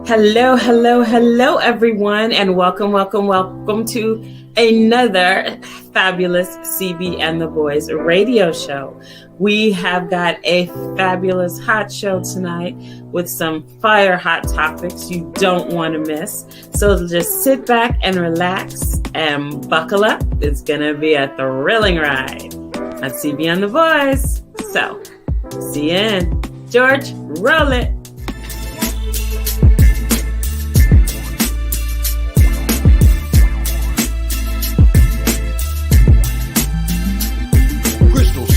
Hello, hello, hello, everyone, and welcome to another fabulous CB and the Boys radio show. We have got a fabulous hot show tonight with some fire hot topics you don't want to miss. So just sit back and relax and buckle up. It's going to be a thrilling ride on CB and the Boys. So, see you in. George, roll it.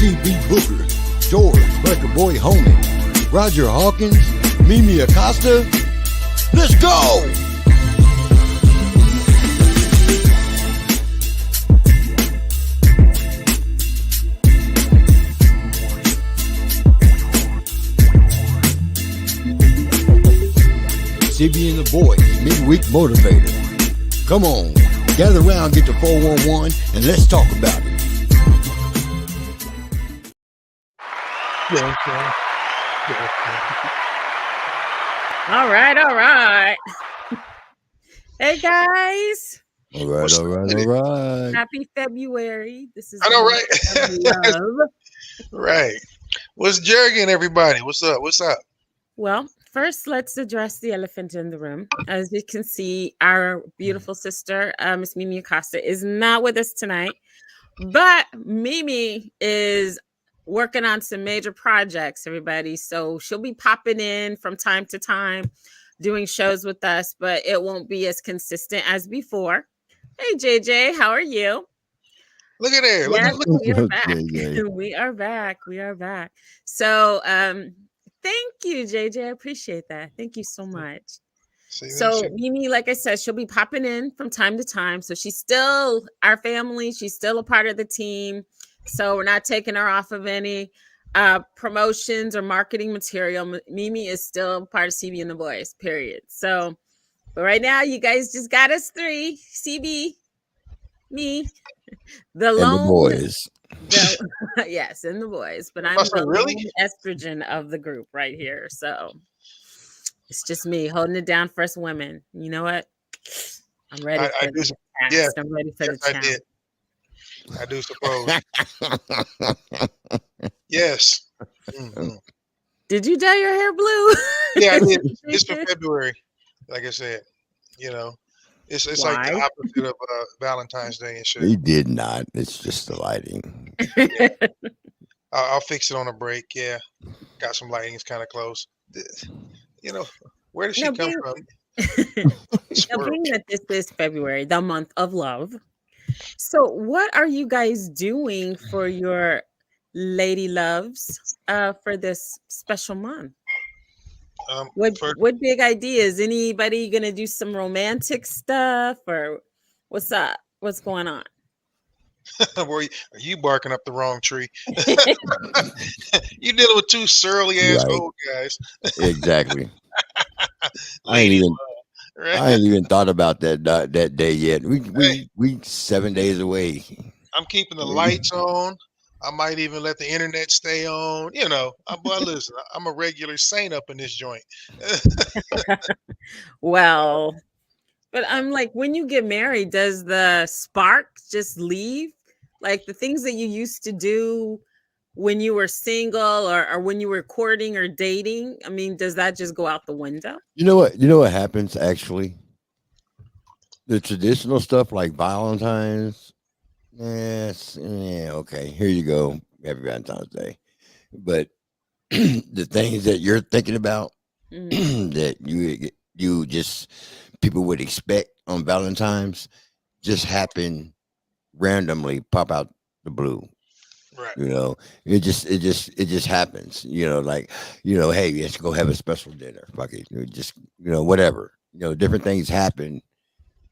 CB Booker, George, Record Boy Homie, Roger Hawkins, Mimi Acosta. Let's go! CB and the Boys, Midweek Motivator. Come on, gather around, get the 411, and let's talk about it. All right. Hey guys. All right. Happy February. This is I know, right? Right. What's jerking, everybody? What's up? Well, first let's address the elephant in the room. As you can see, our beautiful sister, Miss Mimi Acosta, is not with us tonight, but Mimi is working on some major projects, everybody. So she'll be popping in from time to time, doing shows with us, but it won't be as consistent as before. Hey, JJ, how are you? Look at there. Yes, Look. we are back. We are back. So thank you, JJ. I appreciate that. Thank you so much. So Mimi, like I said, she'll be popping in from time to time. So she's still our family. She's still a part of the team. So we're not taking her off of any promotions or marketing material. Mimi is still part of CB and the Boys, period. So, but right now, you guys just got us three. CB, me, the lone Boys. Yes, and the boys. But I'm the lone estrogen of the group right here. So it's just me holding it down for us women. You know what? I'm ready for the task. Yeah, I'm ready for the challenge. I do suppose. Yes. Mm-hmm. Did you dye your hair blue? Yeah, I did. It's for February. Like I said, it's like the opposite of Valentine's Day and shit. He did not. It's just the lighting. Yeah. I'll fix it on a break. Yeah, got some lighting. It's kind of close. Where did she come from? Now, being that this is February, the month of love. So what are you guys doing for your lady loves for this special month? What big ideas? Anybody gonna do some romantic stuff, or what's up? What's going on? Are you barking up the wrong tree? You dealing with two surly ass old guys. Exactly. I ain't even thought about that day yet. We 7 days away. I'm keeping the lights on. I might even let the internet stay on. But listen, I'm a regular saint up in this joint. Well, but I'm like, when you get married, does the spark just leave? Like the things that you used to do when you were single or when you were courting or dating, I mean, does that just go out the window? You know what happens actually? The traditional stuff like Valentine's, okay, here you go, happy Valentine's Day. But the things that you're thinking about that you just people would expect on Valentine's just happen randomly, pop out the blue. Right. It just happens. Hey, let's go have a special dinner. Fuck it. Just whatever. Different things happen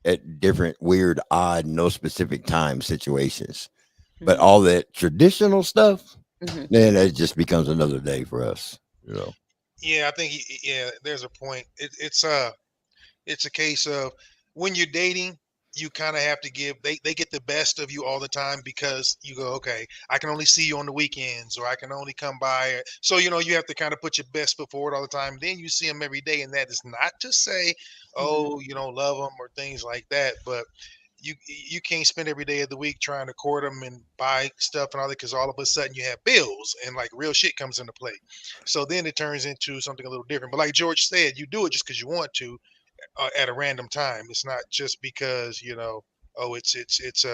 at different weird, odd, no specific time situations. Mm-hmm. But all that traditional stuff, then it just becomes another day for us. Yeah, I think there's a point. It's a case of when you're dating, you kind of have to give, they get the best of you all the time because you go, okay, I can only see you on the weekends, or I can only come by. So, you have to kind of put your best foot forward all the time. Then you see them every day. And that is not to say, oh, you don't love them or things like that. But you can't spend every day of the week trying to court them and buy stuff and all that, because all of a sudden you have bills and like real shit comes into play. So then it turns into something a little different. But like George said, you do it just because you want to, at a random time. It's not just because oh, it's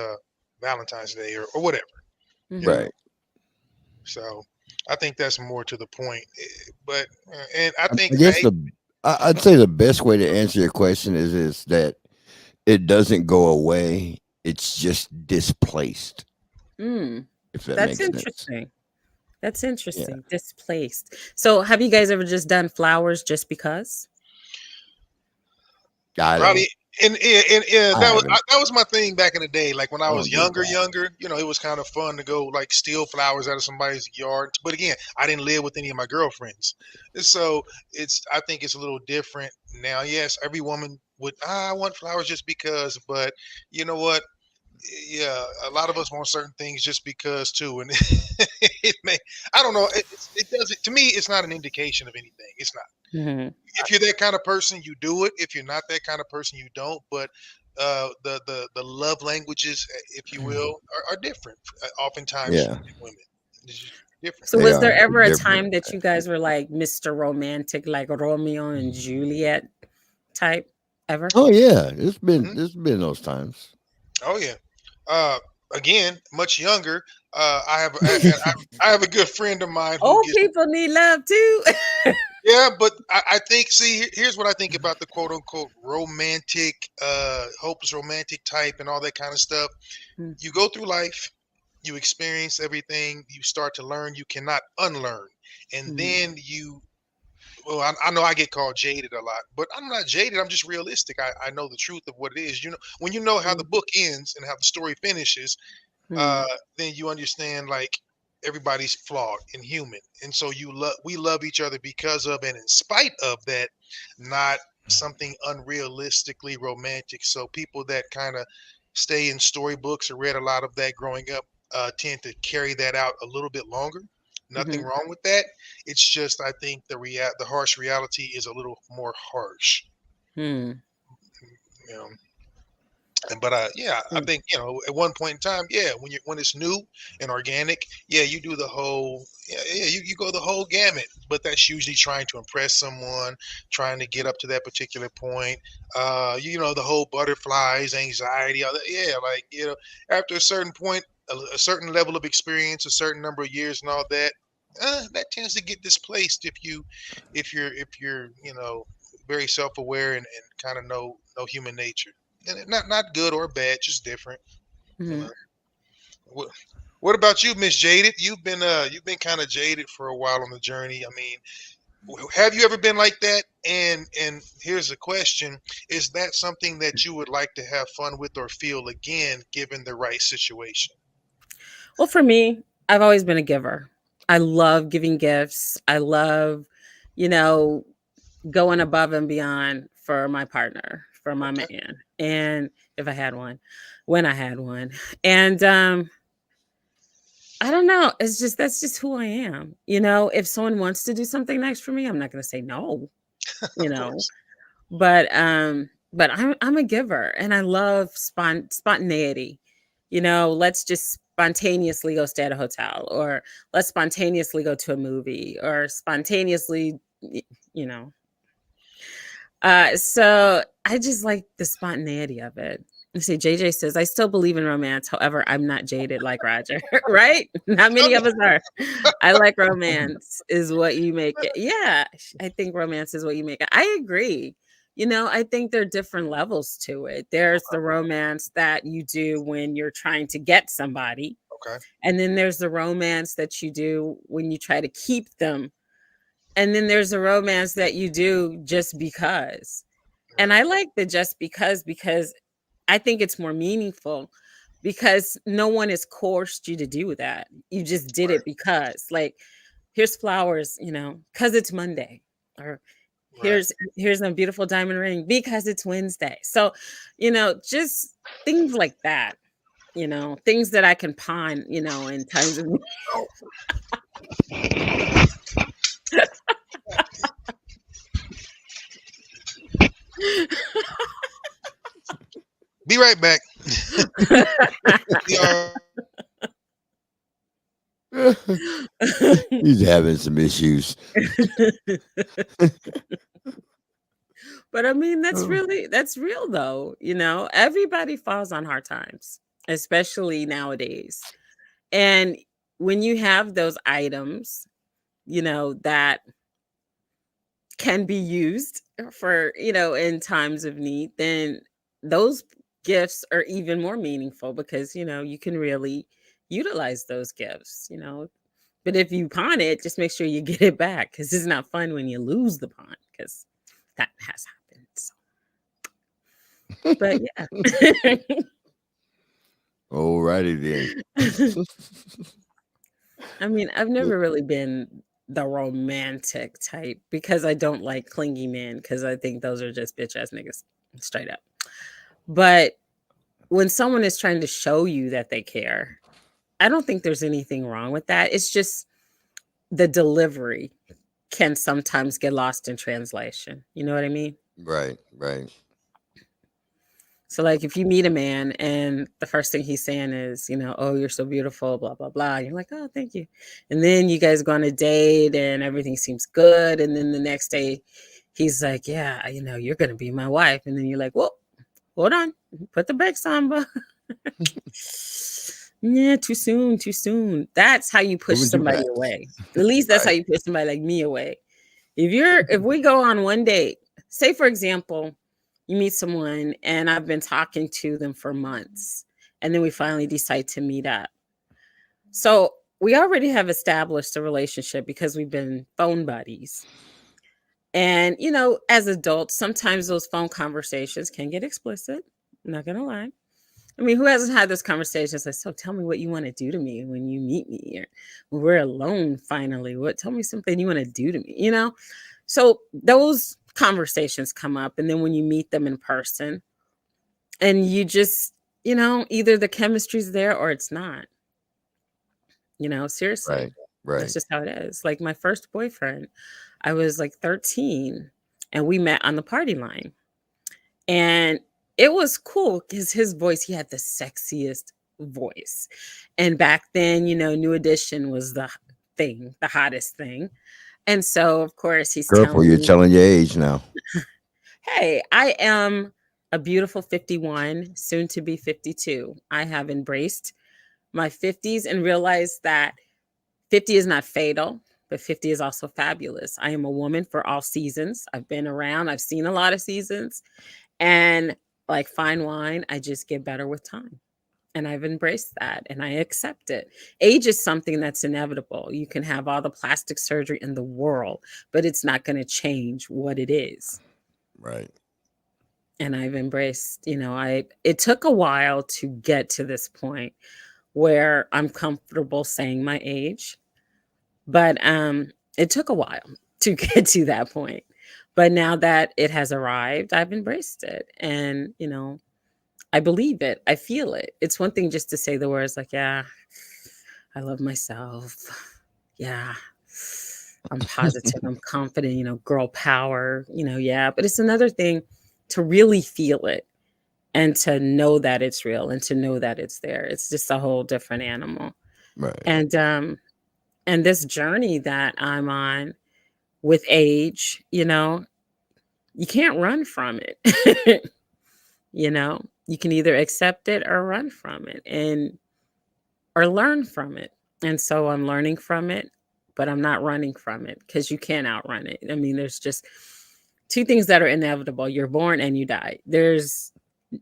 Valentine's Day or whatever. Right. So I think that's more to the point. But and I think I guess I'd say the best way to answer your question is that it doesn't go away. It's just displaced. If that That's makes interesting. sense. That's Yeah. interesting. Displaced. So have you guys ever just done flowers just because? I Probably, don't. and I that was haven't. that was my thing back in the day. Like when I I was don't do younger, that. it was kind of fun to go like steal flowers out of somebody's yard. But again, I didn't live with any of my girlfriends, so I think it's a little different now. Yes, every woman would, I want flowers just because, but you know what? Yeah, a lot of us want certain things just because too, and it may, I don't know. It doesn't, to me. It's not an indication of anything. It's not. Mm-hmm. If you're that kind of person, you do it. If you're not that kind of person, you don't. But the love languages, if you will, are different. Oftentimes, Yeah, for women, it's just different. So they was are there ever a different. time that you guys were like Mr. Romantic, like Romeo and Juliet type ever? Oh yeah, Hmm. it's been those times. Oh yeah. Uh, Again, much younger. I have a good friend of mine who Old gets. people need love too. Yeah, but I think, see, here's what I think about the quote unquote romantic, hopeless romantic type and all that kind of stuff. Mm, You go through life, you experience everything, you start to learn, you cannot unlearn. And mm, then well, I know I get called jaded a lot, but I'm not jaded. I'm just realistic. I know the truth of what it is. When you know how the mm, book ends and how the story finishes, uh, mm, then you understand like everybody's flawed and human, and so we love each other because of and in spite of that, not something unrealistically romantic. So people that kind of stay in storybooks or read a lot of that growing up tend to carry that out a little bit longer. Nothing mhm, wrong with that. It's just I think the harsh reality is a little more harsh. mm, You know, but yeah, I mm, think at one point in time, yeah, when it's new and organic, yeah, you do the whole, yeah, you go the whole gamut. But that's usually trying to impress someone, trying to get up to that particular point. The whole butterflies, anxiety, all that. Yeah, like after a certain point, a certain level of experience, a certain number of years, and all that. That tends to get displaced if you're very self-aware and kind of know human nature, and not good or bad, just different. You mhm. know. What, what about you, Miss Jaded? You've been kind of jaded for a while on the journey. I mean, have you ever been like that? And here's a question: is that something that you would like to have fun with or feel again, given the right situation? Well, for me, I've always been a giver. I love giving gifts. I love, you know, going above and beyond for my partner, for my Okay. man. And if I had one, when I had one. And I don't know. It's just that's just who I am. If someone wants to do something nice for me, I'm not gonna say no, you Of know. course. But I'm a giver and I love spontaneity. Let's just spontaneously go stay at a hotel, or let's spontaneously go to a movie, or spontaneously you know. So I just like the spontaneity of it. You see, JJ says, I still believe in romance. However, I'm not jaded like Roger, right? Not many of us are. I like romance is what you make it. Yeah, I think romance is what you make it. I agree. I think there are different levels to it. There's the romance that you do when you're trying to get somebody, Okay. and then there's the romance that you do when you try to keep them, and then there's a romance that you do just because. And Right. I like the just because I think it's more meaningful, because no one has coerced you to do that. You just did Right. it because, like, here's flowers, because it's Monday, or Right. Here's a beautiful diamond ring because it's Wednesday. So, just things like that, things that I can pawn, in times of Be right back. We are He's having some issues. But I mean, Oh, that's real though, everybody falls on hard times, especially nowadays. And when you have those items, that can be used for, in times of need, then those gifts are even more meaningful because, you can really utilize those gifts. But if you pawn it, just make sure you get it back because it's not fun when you lose the pawn because that has happened. But yeah. alrighty then. I mean, I've never really been the romantic type because I don't like clingy men because I think those are just bitch ass niggas, straight up. But when someone is trying to show you that they care, I don't think there's anything wrong with that. It's just the delivery can sometimes get lost in translation. You know what I mean? Right, right. So, like, if you meet a man and the first thing he's saying is, "Oh, you're so beautiful," blah, blah, blah. You're like, "Oh, thank you." And then you guys go on a date and everything seems good. And then the next day he's like, "Yeah, you're going to be my wife." And then you're like, "Well, hold on. Put the brakes on, but yeah, too soon, too soon." That's how you push Moving too somebody fast. away. At least that's how Right. you push somebody like me away. If we go on one date, say for example, you meet someone and I've been talking to them for months, and then we finally decide to meet up. So we already have established a relationship because we've been phone buddies. And, as adults, sometimes those phone conversations can get explicit. I'm not going to lie. I mean, who hasn't had those conversations like, so tell me what you want to do to me when you meet me or when we're alone finally. Tell me something you want to do to me? So those conversations come up. And then when you meet them in person and you just, either the chemistry's there or it's not, seriously. Right, That's right. just how it is. Like my first boyfriend, I was like 13 and we met on the party line. And it was cool because his voice, he had the sexiest voice. And back then, New Edition was the thing, the hottest thing. And so, of course, he's Careful, telling you're me, telling your age now. hey, I am a beautiful 51, soon to be 52. I have embraced my 50s and realized that 50 is not fatal, but 50 is also fabulous. I am a woman for all seasons. I've been around, I've seen a lot of seasons. And like fine wine, I just get better with time. And I've embraced that and I accept it. Age is something that's inevitable. You can have all the plastic surgery in the world, but it's not going to change what it is. Right. And I've embraced, it took a while to get to this point where I'm comfortable saying my age, but it took a while to get to that point. But now that it has arrived, I've embraced it. And, I believe it. I feel it. It's one thing just to say the words like, yeah, I love myself. Yeah, I'm positive. I'm confident, girl power, yeah. But it's another thing to really feel it and to know that it's real and to know that it's there. It's just a whole different animal. Right. And this journey that I'm on with age, you can't run from it. You can either accept it or run from it and or learn from it. And so I'm learning from it, but I'm not running from it because you can't outrun it. I mean, there's just two things that are inevitable. You're born and you die. There's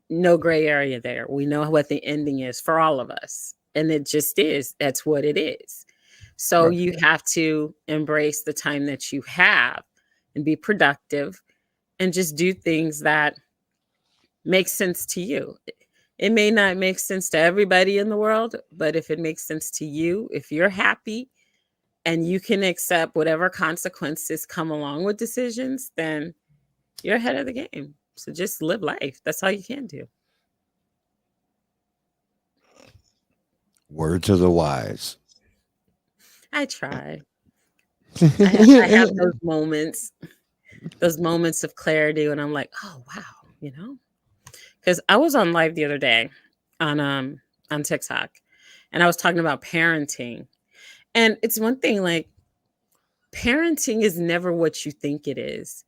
no gray area there. We know what the ending is for all of us. And it just is. That's what it is. So Right. you have to embrace the time that you have and be productive and just do things that make sense to you. It may not make sense to everybody in the world, but if it makes sense to you, if you're happy, and you can accept whatever consequences come along with decisions, then you're ahead of the game. So just live life. That's all you can do. Words of the wise. I try. I have those moments of clarity when I'm like, oh wow, because I was on live the other day on TikTok, and I was talking about parenting, and it's one thing, like, parenting is never what you think it is.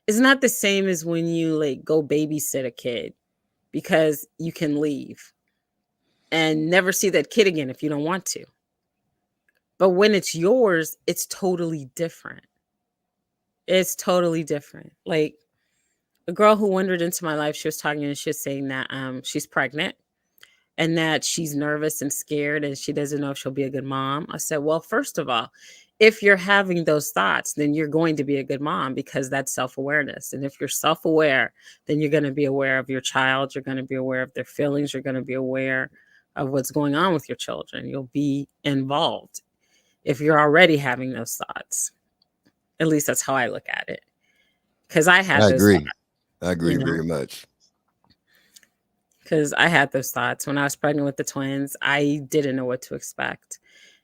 It's not the same as when you like go babysit a kid because you can leave and never see that kid again if you don't want to. But when it's yours, it's totally different. It's totally different. Like, a girl who wandered into my life, she was talking and she was saying that she's pregnant and that she's nervous and scared and she doesn't know if she'll be a good mom. I said, well, first of all, if you're having those thoughts, then you're going to be a good mom because that's self-awareness. And if you're self-aware, then you're going to be aware of your child. You're going to be aware of their feelings. You're going to be aware of what's going on with your children. You'll be involved if you're already having those thoughts. At least that's how I look at it. Because I had I those agree. thoughts. I agree very much. Because I had those thoughts when I was pregnant with the twins. I didn't know what to expect.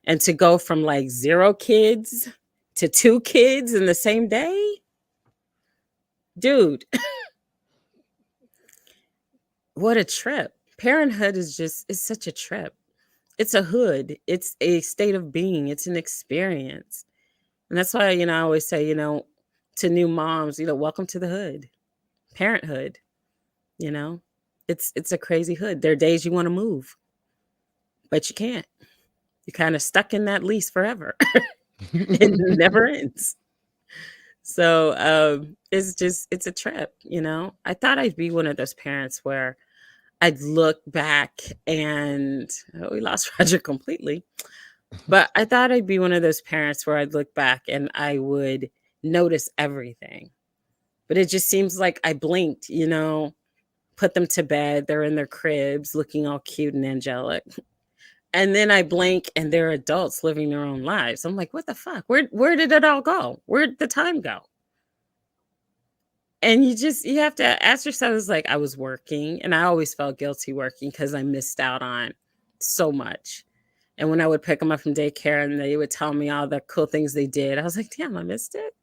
And to go from like 0 kids to 2 kids in the same day, dude, what a trip. Parenthood is such a trip. It's a hood. It's a state of being. It's an experience. And that's why, I always say, to new moms, welcome to the hood. Parenthood, it's a crazy hood. There are days you want to move, but you can't. You're kind of stuck in that lease forever. It never ends. So it's a trip. I thought I'd be one of those parents where I'd look back and we lost Roger completely. But I thought I'd be one of those parents where I'd look back and I would notice everything. But it just seems like I blinked, put them to bed. They're in their cribs looking all cute and angelic. And then I blink and they're adults living their own lives. I'm like, what the fuck? Where did it all go? Where'd the time go? And you have to ask yourself, it's like, I was working and I always felt guilty working because I missed out on so much. And when I would pick them up from daycare and they would tell me all the cool things they did, I was like, damn, I missed it.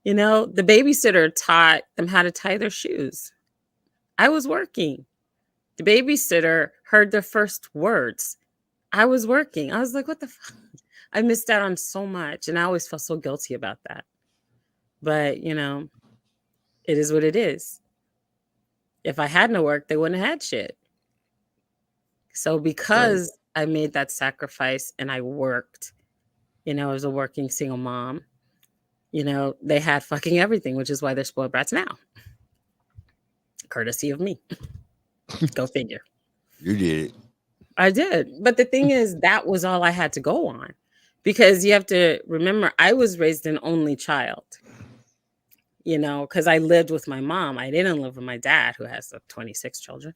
The babysitter taught them how to tie their shoes. I was working. The babysitter heard their first words. I was working. I was like, what the fuck? I missed out on so much. And I always felt so guilty about that. But, it is what it is. If I hadn't worked, they wouldn't have had shit. So because I made that sacrifice and I worked, as a working single mom, they had fucking everything, which is why they're spoiled brats now. Courtesy of me. Go figure. You did it. I did. But the thing is, that was all I had to go on. Because you have to remember, I was raised an only child. Because I lived with my mom. I didn't live with my dad, who has 26 children.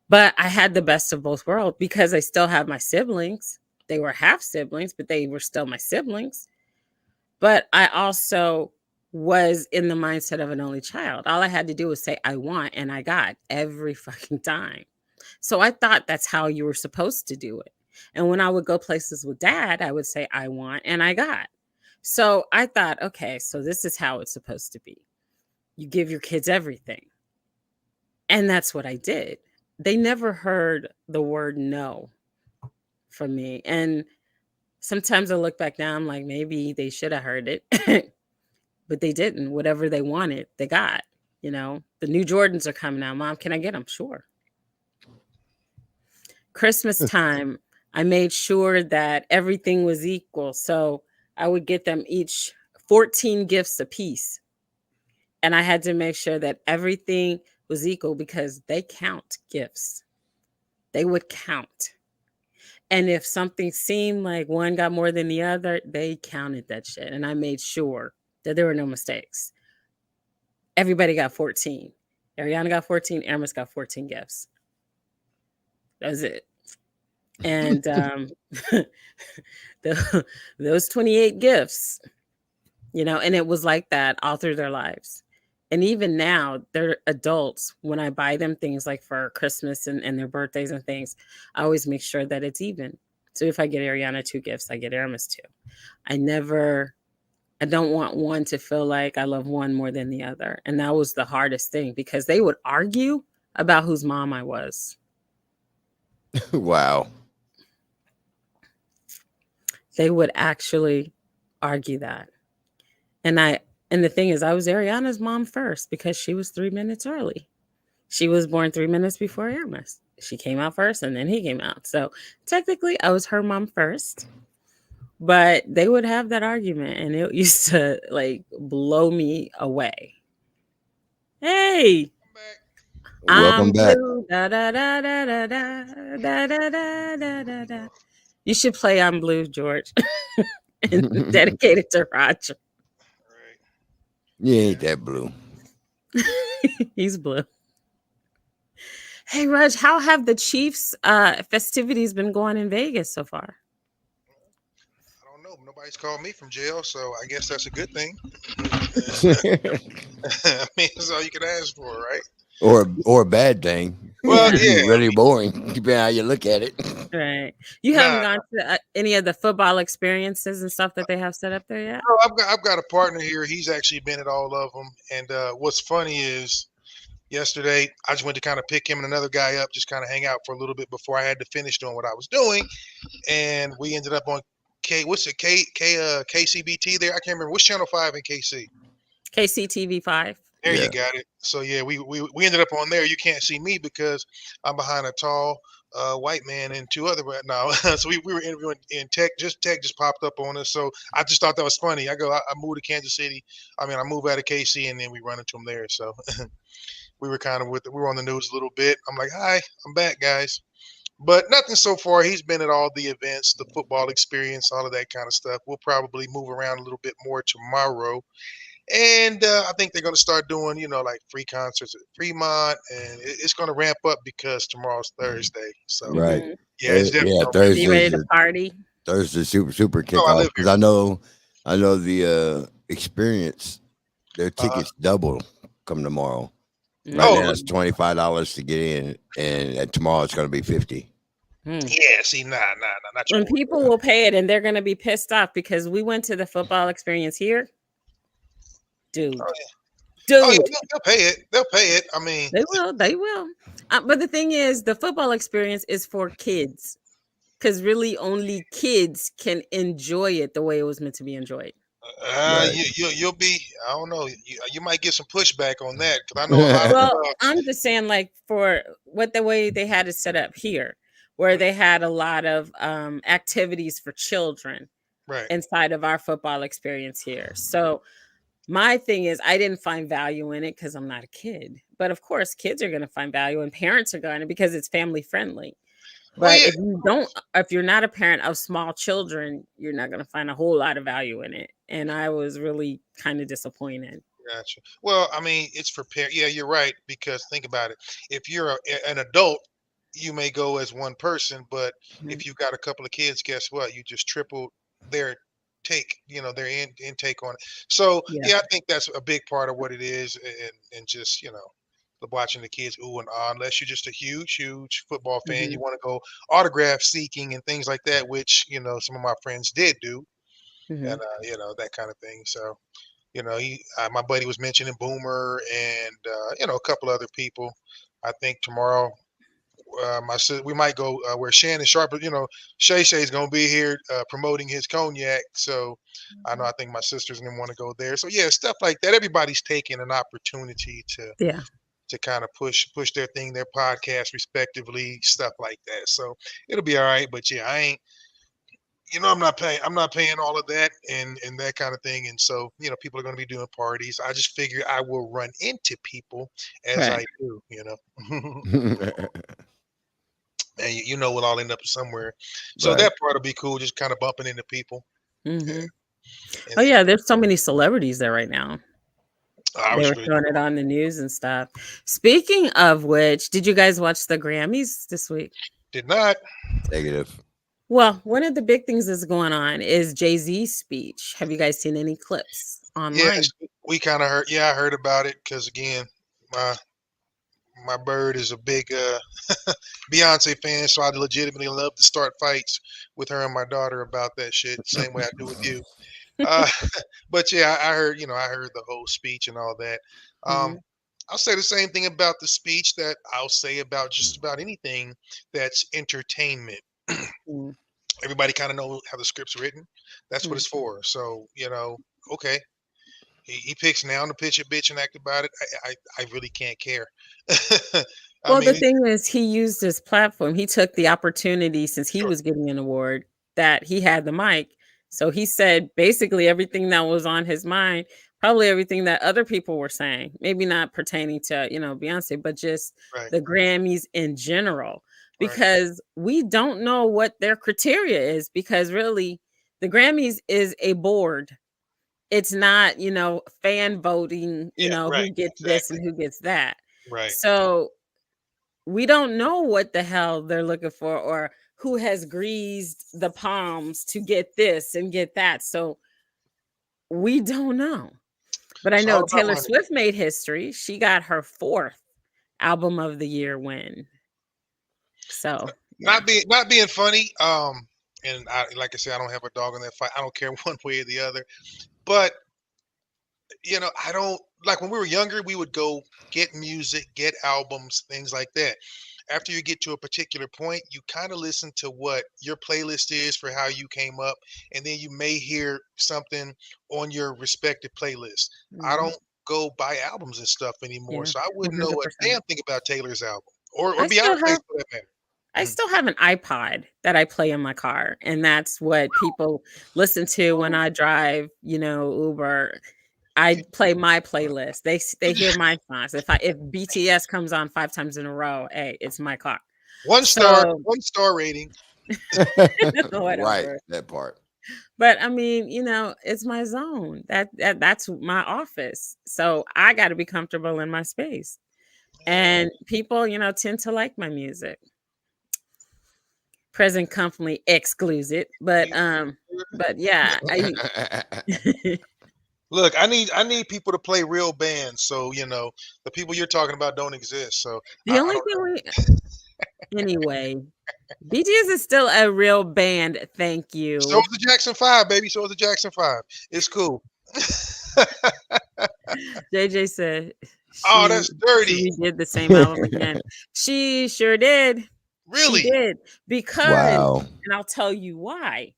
But I had the best of both worlds because I still have my siblings. They were half siblings, but they were still my siblings. But I also was in the mindset of an only child. All I had to do was say, I want, and I got every fucking time. So I thought that's how you were supposed to do it. And when I would go places with dad, I would say, I want, and I got. So I thought, okay, so this is how it's supposed to be. You give your kids everything. And that's what I did. They never heard the word no from me. And sometimes I look back now, I'm like, maybe they should have heard it, but they didn't. Whatever they wanted, they got. The new Jordans are coming out. Mom, can I get them? Sure. Christmas time, I made sure that everything was equal. So I would get them each 14 gifts apiece. And I had to make sure that everything was equal because they count gifts. They would count. And if something seemed like one got more than the other, they counted that shit. And I made sure that there were no mistakes. Everybody got 14. Ariana got 14. Aramis got 14 gifts. That was it. And those 28 gifts, and it was like that all through their lives. And even now, they're adults. When I buy them things like for Christmas and their birthdays and things, I always make sure that it's even. So if I get Ariana 2 gifts, I get Aramis 2. I don't want one to feel like I love one more than the other. And that was the hardest thing, because they would argue about whose mom I was. Wow. They would actually argue that. And the thing is, I was Ariana's mom first because she was 3 minutes early. She was born 3 minutes before Aramis. She came out first and then he came out. So technically I was her mom first. But they would have that argument and it used to like blow me away. Hey, Welcome back. Blue, da, da, da, da, da, da, da, da, da, da, da. You should play I'm Blue, George. And dedicated to Roger. You ain't that blue. He's blue. Hey, Raj, how have the Chiefs festivities been going in Vegas so far? I don't know. Nobody's called me from jail, so I guess that's a good thing. I mean, that's all you can ask for, right? Or a bad thing. Well, yeah. Really boring, depending on how you look at it. Right. You haven't gone to any of the football experiences and stuff that they have set up there yet? No, I've got a partner here. He's actually been at all of them. And what's funny is yesterday I just went to kind of pick him and another guy up, just kind of hang out for a little bit before I had to finish doing what I was doing. And we ended up on KCBT there. I can't remember. What's Channel 5 in KC? KCTV 5. There you got it. So yeah, we ended up on there. You can't see me because I'm behind a tall white man and two other right now. So we were interviewing in Tech. Tech just popped up on us. So I just thought that was funny. I moved to Kansas City. I moved out of KC and then we run into him there. So we were we were on the news a little bit. I'm like, hi, I'm back, guys. But nothing so far. He's been at all the events, the football experience, all of that kind of stuff. We'll probably move around a little bit more tomorrow. And I think they're going to start doing, like free concerts at Fremont, and it's going to ramp up because tomorrow's Thursday. So right, yeah, it's definitely Thursday. You ready to party? Thursday, super kickoff, because I know the experience. Their tickets double come tomorrow. Right now it's $25 to get in, and tomorrow it's going to be $50. Yeah, see, nah, not when people will pay it, and they're going to be pissed off because we went to the football experience here. Dude. Oh, yeah, they'll pay it. They'll pay it. I mean, they will. But the thing is, the football experience is for kids, because really only kids can enjoy it the way it was meant to be enjoyed. Right. You'll be. I don't know. You might get some pushback on that, because I know a lot. Well, I'm just saying, like, for the way they had it set up here, where they had a lot of activities for children, right, inside of our football experience here. So my thing is, I didn't find value in it because I'm not a kid. But of course, kids are going to find value, and parents are going to, because it's family friendly. But if you're not a parent of small children, you're not going to find a whole lot of value in it. And I was really kind of disappointed. Gotcha. Well, it's for parents. Yeah, you're right. Because think about it. If you're an adult, you may go as one person. But if you've got a couple of kids, guess what? You just tripled their their intake on it. So yeah, I think that's a big part of what it is, and just watching the kids ooh and ah. Unless you're just a huge football fan, you want to go autograph seeking and things like that, which some of my friends did do, and that kind of thing. So my buddy was mentioning Boomer and a couple other people. I think tomorrow. We might go where Shannon Sharp, Shay Shay's gonna be here promoting his cognac. So I think my sisters gonna want to go there. So yeah, stuff like that. Everybody's taking an opportunity to kind of push their thing, their podcast respectively, stuff like that. So it'll be all right. But yeah, I ain't. I'm not paying all of that and that kind of thing. And so, people are going to be doing parties. I just figure I will run into people as I do, and we'll all end up somewhere. So that part will be cool, just kind of bumping into people. Yeah. Oh yeah, there's so many celebrities there right now. They were showing it on the news and stuff. Speaking of which, did you guys watch the Grammys this week? Did not. Negative. Well, one of the big things that's going on is Jay-Z's speech. Have you guys seen any clips Yes, online? we kind of heard. Yeah, I heard about it because again, my my bird is a big Beyonce fan, so I legitimately love to start fights with her and my daughter about that shit, same way I do with you. Uh, but yeah, I heard, I heard the whole speech and all that. Um, Mhm, I'll say the same thing about the speech that I'll say about just about anything that's entertainment. mhm, Everybody kind of know how the script's written. That's what mhm. it's for. So, okay. He picks now to pitch a bitch and act about it. I really can't care. I Well, the mean, thing is, he used his platform. He took the opportunity since he sure, was getting an award that he had the mic. So he said basically everything that was on his mind, probably everything that other people were saying, maybe not pertaining to, Beyonce, but just right, the Grammys in general, right. because we don't know what their criteria is, because really the Grammys is a board. It's not, fan voting, Yeah, right. who gets this Exactly. and who gets that. Right. So we don't know what the hell they're looking for, or who has greased the palms to get this and get that. So we don't know. But I It's all know about Taylor money. Swift made history. She got her fourth album of the year win. So yeah. Not being funny. And like I said, I don't have a dog in that fight. I don't care one way or the other. But I don't like when we were younger, we would go get music, get albums, things like that. After you get to a particular point, you kind of listen to what your playlist is for how you came up, and then you may hear something on your respective playlist. I Mhm. don't go buy albums and stuff anymore, Yeah. so I wouldn't know a 100%. damn thing about Taylor's album or I still Beyonce's have for that matter. I Mm. still have an iPod that I play in my car, and that's what people listen to when Oh, I drive, Uber. I play my playlist. They hear my songs. If BTS comes on 5 times in a row, hey, it's my clock. So, one star rating. Right, whatever. that part. But I mean, it's my zone. That's my office. So I got to be comfortable in my space. Yeah, And people, tend to like my music. Present company excludes it, you- but yeah, I Look, I need people to play real bands. So the people you're talking about don't exist. So the I only don't thing know. anyway, BTS is still a real band, thank So is you. the Jackson Five, baby. So is the Jackson Five. It's cool. JJ said Oh, she that's she dirty. redid the same album again. She sure did. She Really? did, because, Wow. and I'll tell you why.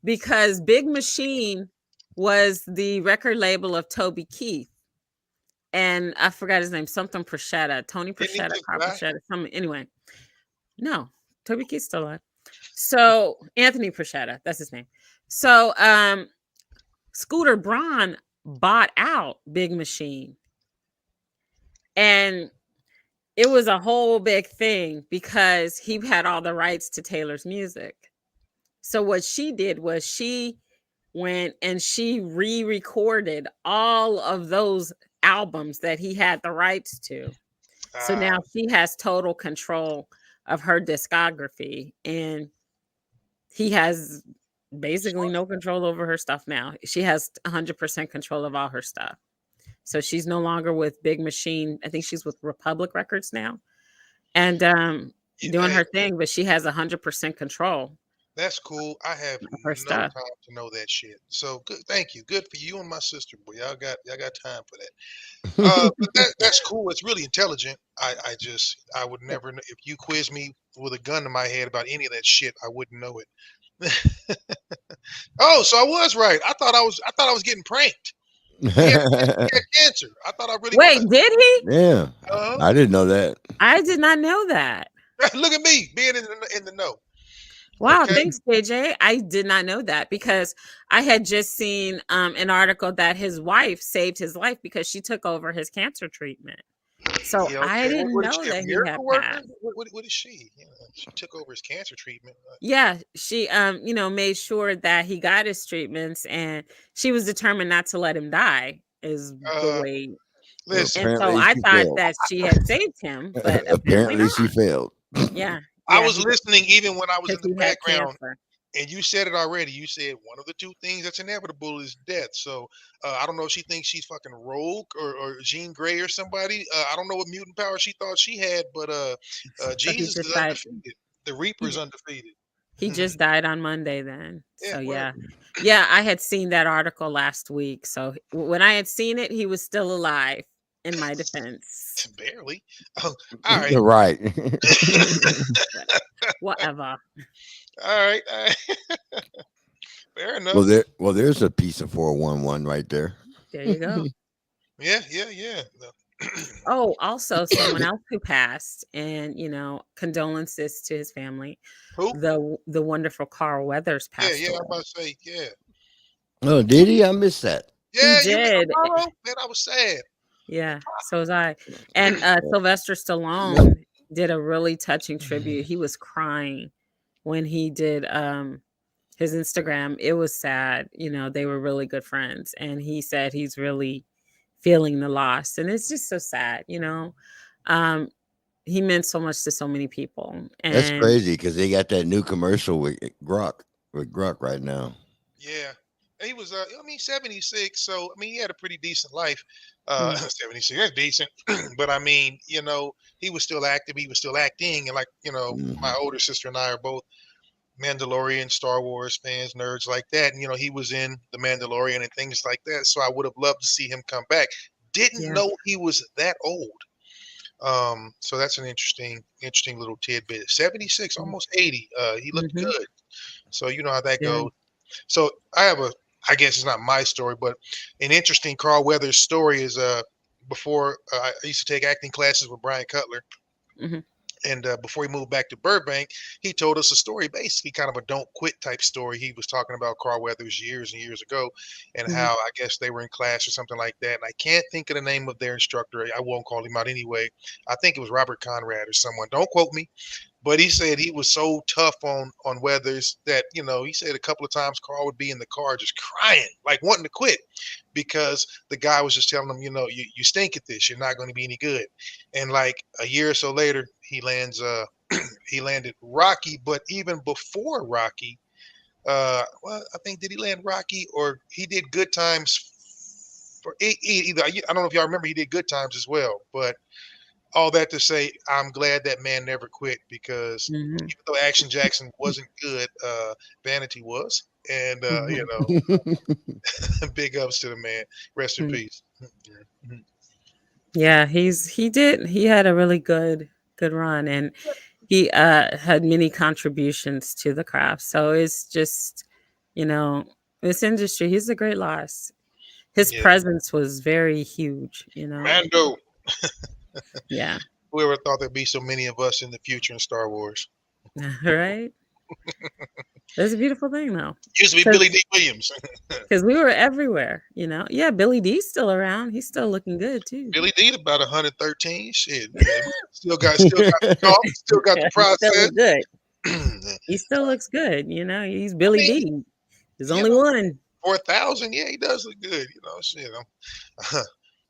Because Big Machine was the record label of Toby Keith, and I forgot his name, something Prashetta, Tony Didn't he Prashetta, just Carl die? Prashetta, some anyway. No, Toby Keith's still alive. So Anthony Prashetta, that's his name. So Scooter Braun bought out Big Machine, and it was a whole big thing because he had all the rights to Taylor's music. So what she did was she went and she re-recorded all of those albums that he had the rights to. So Ah, now she has total control of her discography, and he has basically no control over her stuff now. She has 100% control of all her stuff. So she's no longer with Big Machine. I think she's with Republic Records now, and doing hey, her thing, but she has 100% control that's cool. I have of her no stuff. time to know that shit. So good. Thank you. Good for you and my sister, boy. Y'all got time for that. But that's cool. It's really intelligent. I would never know if you quiz me with a gun to my head about any of that shit. I wouldn't know it. Oh, so I was right. I thought I was getting pranked. He had cancer. I thought I really Wait, was. did he? Yeah, Uh-huh. I didn't know that. I did not know that. Look at me being in the know. Wow, Okay. thanks, JJ. I did not know that because I had just seen an article that his wife saved his life because she took over his cancer treatment. So Yeah. I Okay. didn't What is know she? A that he had miracle worker? passed. What is she? She took over his cancer treatment. Yeah, she made sure that he got his treatments, and she was determined not to let him die is the Uh, way. Well, listen. And so apparently I she thought failed. that she had saved him, but apparently Apparently she not. failed. Yeah. I Yeah, was listening even when I was in because the he had background, cancer. and you said it already. You said one of the two things that's inevitable is death. So I don't know if she thinks she's fucking Rogue or Jean Grey or somebody. I don't know what mutant power she thought she had, but So he Jesus just is died. undefeated. The Reaper is He undefeated. he just died on Monday then. Yeah, So well, yeah. Yeah, I had seen that article last week. So when I had seen it, he was still alive in my defense. barely. Oh, all right, Right. What- Whatever. all right, all right. Fair Well, enough. there's a piece of 411 right there. There you go. Yeah, yeah, yeah. Oh, also someone else who passed, and condolences to his family. Who? The wonderful Carl Weathers Yeah, passed yeah. I'm away. about to say, yeah, Oh, did he? I missed that. He yeah. You met did. Apollo? Man, I was sad. Yeah, so was I. And Sylvester Yep. Stallone did a really touching tribute. He was crying when he did his Instagram. It was sad. They were really good friends, and he said he's really feeling the loss, and it's just so sad. Um he meant so much to so many people, That's and crazy because they got that new commercial with Gruck right now. Yeah. He was, I mean, 76. So, I mean, he had a pretty decent life. mm, 76, that's decent. But I mean, he was still active. He was still acting. And like, my Hmm. older sister and I are both Mandalorian, Star Wars fans, nerds like that. And, he was in The Mandalorian and things like that. So I would have loved to see him come back. Didn't yeah. know he was that old. So that's an interesting little tidbit. 76, Mm, almost 80. He looked mhm, good. So you know how that yeah. goes. So I guess it's not my story, but an interesting Carl Weathers story is before I used to take acting classes with Brian Cutler, Mhm, and before he moved back to Burbank, he told us a story, basically kind of a don't quit type story. He was talking about Carl Weathers years and years ago, and mhm. how I guess they were in class or something like that. And I can't think of the name of their instructor. I won't call him out anyway. I think it was Robert Conrad or someone. Don't quote me, but he said he was so tough on Weathers that he said a couple of times Carl would be in the car just crying, like wanting to quit, because the guy was just telling him, you stink at this. You're not going to be any good. And like a year or so later, he lands he landed Rocky, but even before Rocky, well, I think did he land Rocky or he did Good Times for either. I don't know if y'all remember he did Good Times as well, but all that to say, I'm glad that man never quit because Mhm, even though Action Jackson wasn't good, Vanity was, and mhm, big ups to the man. Rest in mhm. peace. Mhm. Yeah, he had a really good run, and he had many contributions to the craft. So it's just, you know, this industry, he's a great loss. His Yeah, presence was very huge. Mando. Yeah. Whoever thought there'd be so many of us in the future in Star Wars? Right? It's a beautiful thing though. Used to be Billy D. Williams. Because we were everywhere. Yeah, Billy D's still around. He's still looking good too. Billy D. about 113. Shit, man. Still got the cough. Still got the Yeah, he still process. look good. I He still looks good. He's Billy mean, D. There's you only know, one. 4,000. Yeah, he does look good. Shit.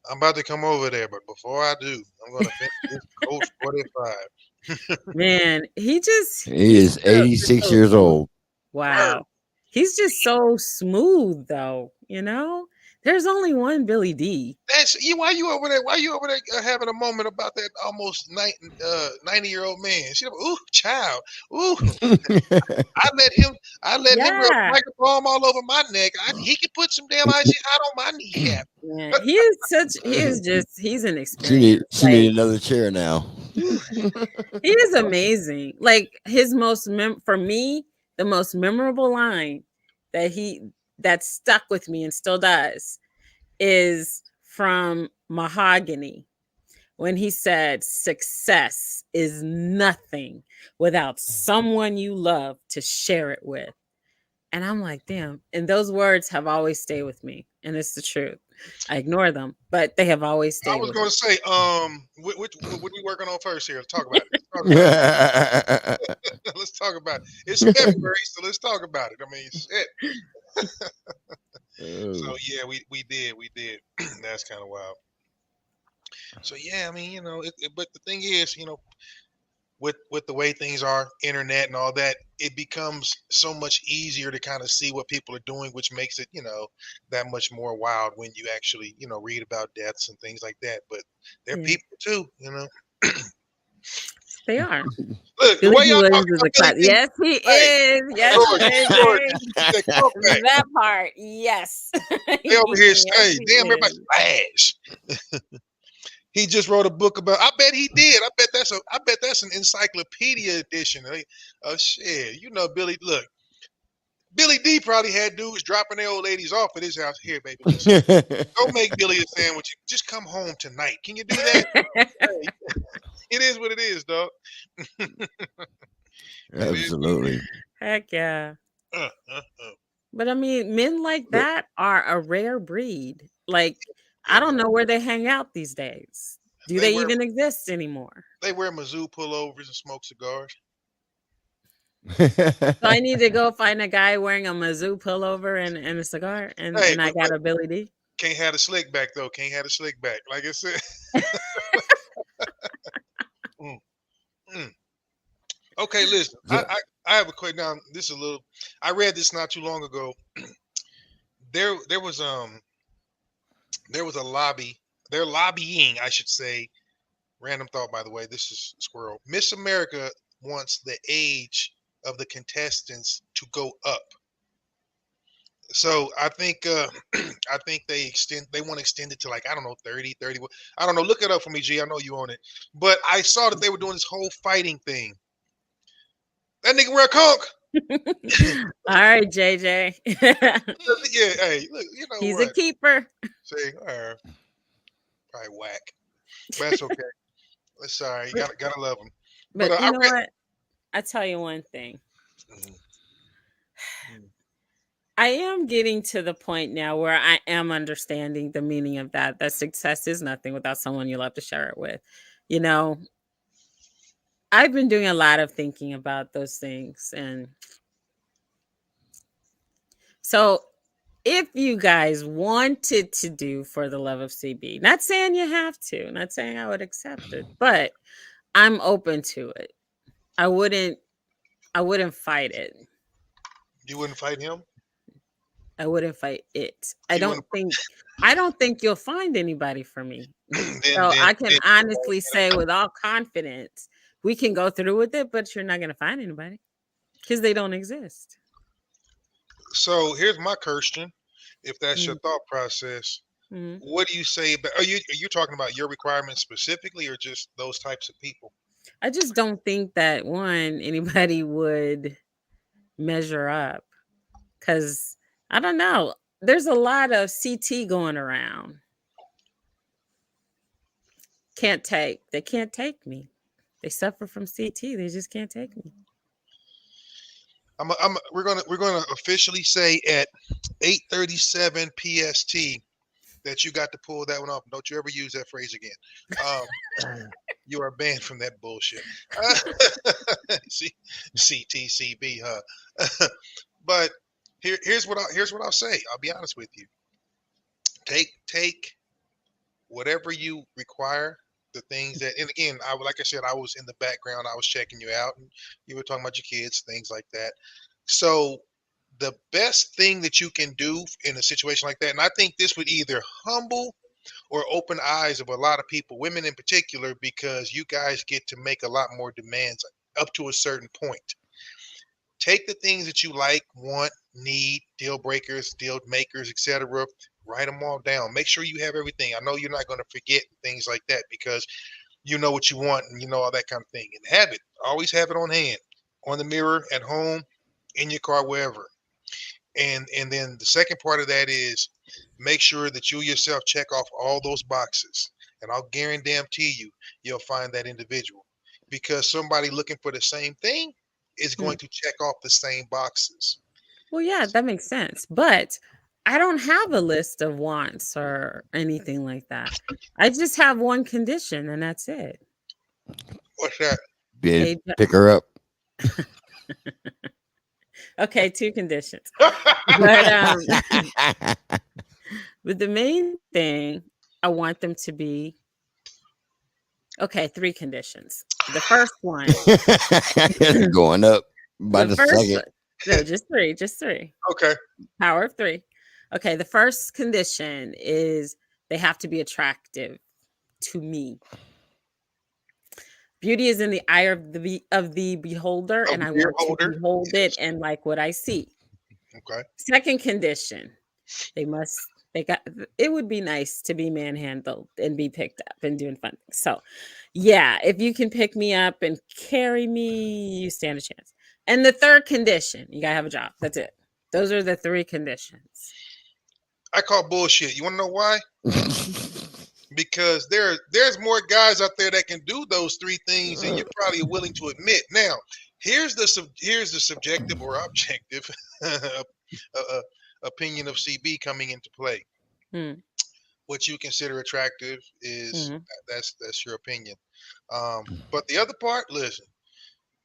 I'm about to come over there, but before I do, I'm gonna finish this Colt 45. Man, He is just 86 so years smooth. old. Word. Wow. He's just so smooth though. There's only one Billy D. That's you. Why you over there? Why you over there having a moment about that almost 90-year-old man? She, ooh, child, ooh. I let him. I let him rub Yeah. microphone all over my neck. He could put some damn icy hot on my kneecap. Yeah. He's an she need experience. she need another chair now. He is amazing. Like for me, the most memorable line that stuck with me and still does is from Mahogany when he said, "Success is nothing without someone you love to share it with." And I'm like, damn. And those words have always stayed with me. And it's the truth. I ignore them, but they have always I stayed was with going to me. say, what we working on first here? Let's talk about it. Let's talk about it. Let's talk about it. It's February, so let's talk about it. I mean, shit. So Oh. yeah, we did. That's kind of wild. So yeah, I mean, but the thing is, with the way things are, internet and all that, it becomes so much easier to kind of see what people are doing, which makes it, that much more wild when you actually, read about deaths and things like that. But they're people too. They are. Look, the Billy way D. y'all Williams talking is about a Billy class. D. Yes, he Hey, is. Yes, George, JJ. that comeback. That part. Yes. They over here, Yes, hey, he damn, everybody is. flash. He just wrote a book about. I bet he did. I bet that's an encyclopedia edition. Oh shit, Billy. Look, Billy D probably had dudes dropping their old ladies off at his house. Here, baby, listen. Don't make Billy a sandwich. Just come home tonight. Can you do that? Hey, it is what it is, dog. Absolutely. Heck yeah. Uh, uh, uh. But I mean, men like But that are a rare breed. Like, Yeah, I don't know where they hang out these days. Do they they wear even exist anymore? Mizzou pullovers and smoke cigars. So I need to go find a guy wearing a Mizzou pullover and a cigar, Hey, and I but got a Billy D. can't have a slick back though. Can't have a slick back. Like I said. Mm, mm. Okay, listen. I have a question. Now, this is a little. I read this not too long ago. There was a lobby. They're lobbying, I should say. Random thought, by the way. This is squirrel. Miss America wants the age of the contestants to go up. So I think I think they want to extend it to, like, I don't know, 30. I don't know. Look it up for me, G. I know you own it. But I saw that they were doing this whole fighting thing. That nigga wear a conch. All right, JJ. Yeah, hey, look, you know He's a what? keeper. Say, probably whack. But that's okay. That's sorry. Gotta love him. But But you I know read. what? I tell you one thing. Mhm. I am getting to the point now where I am understanding the meaning of that success is nothing without someone you love to share it with. You know, I've been doing a lot of thinking about those things. And so if you guys wanted to do For the Love of CB, not saying you have to, not saying I would accept it, but I'm open to it. I wouldn't fight it. You wouldn't fight him? I wouldn't fight it. I You don't wouldn't. think you'll find anybody for me. then So then I can then. honestly say with all confidence, we can go through with it, but you're not going to find anybody because they don't exist. So here's my question. If that's your Mm. thought process, Mhm. what do you say about? Are you talking about your requirements specifically, or just those types of people? I just don't think that anybody would measure up because I don't know. There's a lot of CT going around. They can't take me. They suffer from CT. They just can't take me. We're gonna officially say at 8:37 PST that you got to pull that one off. Don't you ever use that phrase again. You are banned from that bullshit. CTCB, huh? But here's what I'll say. I'll be honest with you. Take whatever you require. The things that, and again, like I said, I was in the background. I was checking you out, and you were talking about your kids, things like that. So the best thing that you can do in a situation like that, and I think this would either humble or open eyes of a lot of people, women in particular, because you guys get to make a lot more demands up to a certain point. Take the things that you like, want, need, deal breakers, deal makers, etc. Write them all down. Make sure you have everything. I know you're not going to forget things like that because you know what you want and you know all that kind of thing. And have it. Always have it on hand, on the mirror, at home, in your car, wherever. And then the second part of that is make sure that you yourself check off all those boxes. And I'll guarantee you'll find that individual because somebody looking for the same thing is going Mm. to check off the same boxes. Well, yeah, that makes sense. But I don't have a list of wants or anything like that. I just have one condition, and that's it. What's that? Age. Pick her up. Okay, two conditions. But but the main thing, I want them to be Okay, 3 conditions. The first one. It's going up by the first second. one. No, just 3. Just 3. Okay. Power of 3. Okay, the first condition is they have to be attractive to me. Beauty is in the eye of the beholder, and I want to behold it and like what I see. Okay. Second condition, it would be nice to be manhandled and be picked up and doing fun things. So, yeah, if you can pick me up and carry me, you stand a chance. And the third condition, you gotta have a job. That's it. Those are the 3 conditions. I call bullshit. You want to know why? Because there's more guys out there that can do those 3 things than you're probably willing to admit. Now, here's the subjective or objective opinion of CB coming into play. What you consider attractive is that's your opinion. But the other part, listen,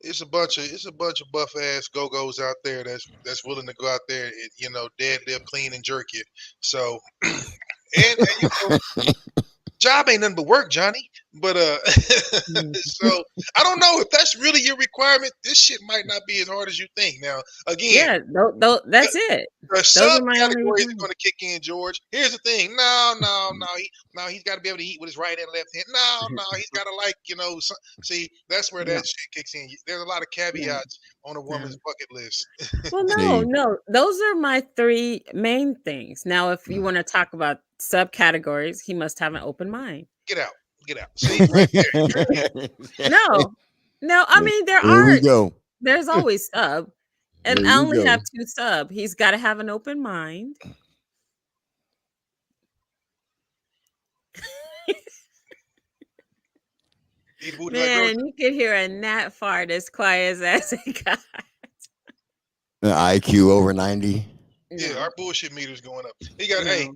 it's a bunch of buff ass go-go's out there that's willing to go out there and, you know, deadlift, clean, and jerk it. So and you know, job ain't nothing but work, Johnny. But so I don't know if that's really your requirement. This shit might not be as hard as you think. Now, again, that's it. The subcategories are going to kick in, George. Here's the thing. No, he's got to be able to eat with his right and left hand. No, he's got to like, you know. See, that's where that shit kicks in. There's a lot of caveats on a woman's bucket list. Well, no, those are my 3 main things. Now, if you want to talk about subcategories, he must have an open mind. Get out. See, right there. No. I mean, there's always sub. And I only have 2 sub. He's got to have an open mind. Man, you could hear a gnat fart as quiet as it got. An IQ over 90. Yeah, our bullshit meter's going up. He got he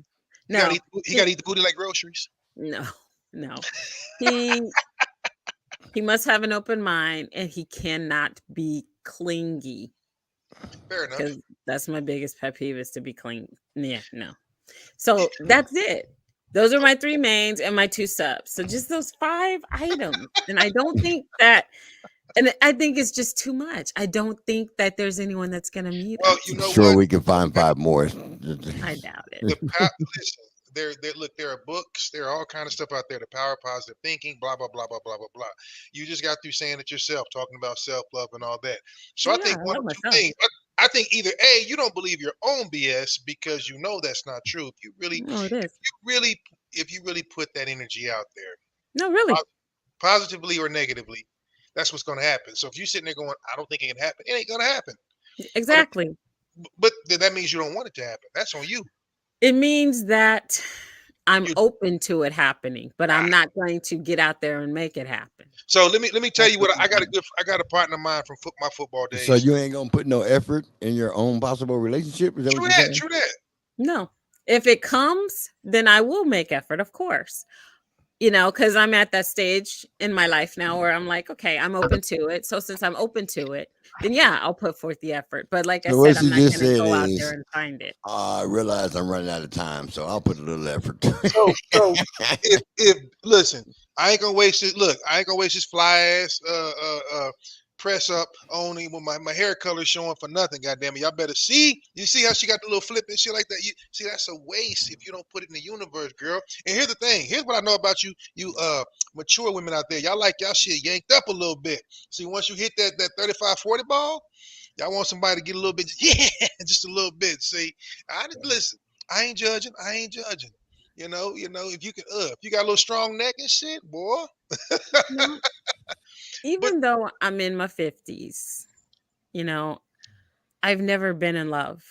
got to eat the booty like groceries. No. He must have an open mind, and he cannot be clingy. Fair enough. Because that's my biggest pet peeve is to be clingy. Yeah, no. So that's it. Those are my 3 mains and my 2 subs. So just those 5 items. And I don't think that, and I think it's just too much. I don't think that there's anyone that's going to meet us. You know what? We can find 5 more. I doubt it. Listen, there are books, there are all kind of stuff out there. The power of positive thinking, blah blah blah blah blah blah blah. You just got through saying it yourself, talking about self-love and all that. So I think one of 2 things. I think either A, you don't believe your own BS because you know that's not true. If you really, if you really put that energy out there, no, really, positively or negatively, that's what's going to happen. So if you're sitting there going, I don't think it can happen, it ain't going to happen. Exactly. But that means you don't want it to happen. That's on you. It means that I'm open to it happening, but I'm not going to get out there and make it happen. So let me tell you what I got a partner of mine from my football days. So you ain't gonna put no effort in your own possible relationship? Is that true what you're saying? True that. No. If it comes, then I will make effort, of course. You know, because I'm at that stage in my life now where I'm like, okay, I'm open to it. So since I'm open to it, then yeah, I'll put forth the effort. But like I said, I'm not going to go out there and find it. I realize I'm running out of time, so I'll put a little effort. So if listen, I ain't gonna waste it. Look, I ain't gonna waste this fly ass press up only when my hair color showing for nothing. Goddamn it, y'all better see. You see how she got the little flip and shit like that. You see that's a waste if you don't put it in the universe, girl. And here's the thing. Here's what I know about you mature women out there. Y'all like y'all shit yanked up a little bit. See, once you hit that 35-40 ball, y'all want somebody to get a little bit, just a little bit. See, listen. I ain't judging. You know, if you can, if you got a little strong neck and shit, boy. Even though I'm in my 50s, you know, I've never been in love.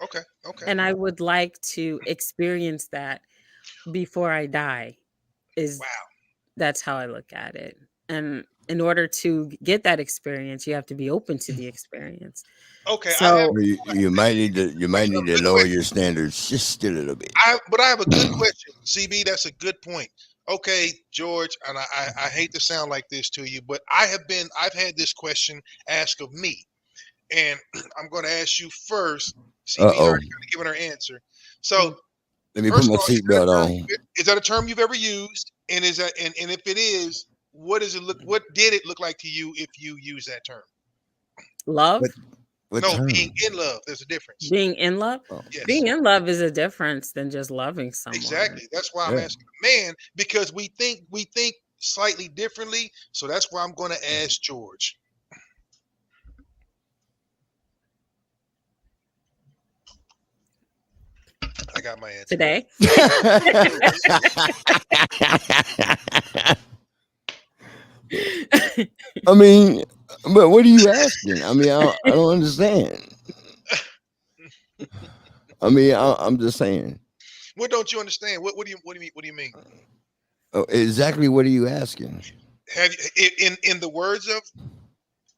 Okay. And I would like to experience that before I die. That's how I look at it. And in order to get that experience, you have to be open to the experience. Okay. So you might need to lower your standards just a little bit. But I have a good question, CB. That's a good point. Okay, George, and I hate to sound like this to you, but I've had this question asked of me, and I'm going to ask you first. CB already kind of given her answer. So let me put my seatbelt on. Is that a term you've ever used? And is that and if it is, what does it look? What did it look like to you if you use that term? Love? What No, term? being in love. There's a difference. Being in love? Oh, Yes, Being in love is a difference than just loving someone. exactly. That's why I'm yeah. asking the man, because we think slightly differently. So that's why I'm going to ask George. I got my answer. Today? I mean, but what are you asking? I mean, I don't understand. I mean, I'm just saying. What don't you understand? What do you mean? Exactly what are you asking? Have you, in the words of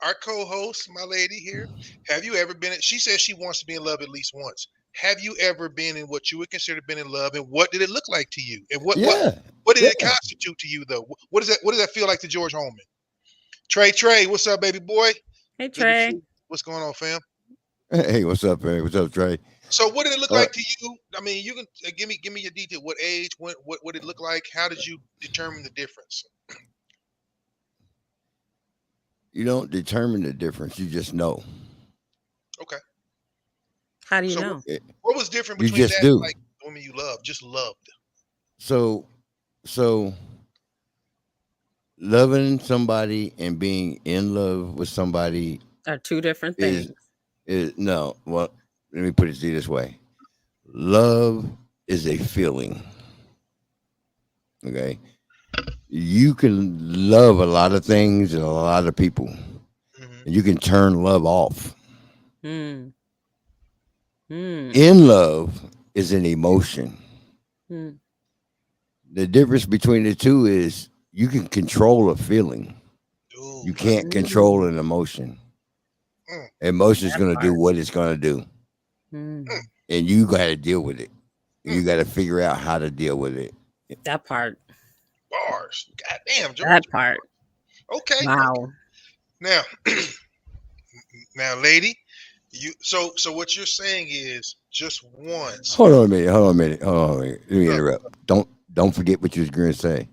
our co-host, my lady here, have you ever been? She says she wants to be in love at least once. Have you ever been in what you would consider been in love, and what did it look like to you? And what Yeah, what did yeah. it constitute to you though? What does that feel like to George Holman? Trey, what's up, baby boy? Hey, Good to see Trey. you. What's going on, fam? Hey, what's up, Ray? What's up, Trey? So, what did it look Uh, like to you? I mean, you can give me your detail. What age? What did it look like? How did you determine the difference? you don't determine the difference. You just know. Okay. How do you So, know? what was different You between just that and do. like the woman you love, just loved? So, so loving somebody and being in love with somebody Are two different is things. no. Well, let me put it to you this way: love is a feeling. Okay, you can love a lot of things and a lot of people, Hmm. and you can turn love off. Hmm. Hmm. In love is an emotion. Hmm. The difference between the two is you can control a feeling. Ooh, You I can't see. control Hmm. an emotion. Mm, Emotion is That going to do part. what it's going to do, mm, Hmm. and you got to deal with it. mm. You got to figure out how to deal with it. That part. Bars. God damn, George. That part. Okay. Okay. Wow. Now, now, lady, so what you're saying is just once. Hold on a minute. Hold on a minute. Hold on a minute. Let me Uh, interrupt. Don't forget what you was going to say.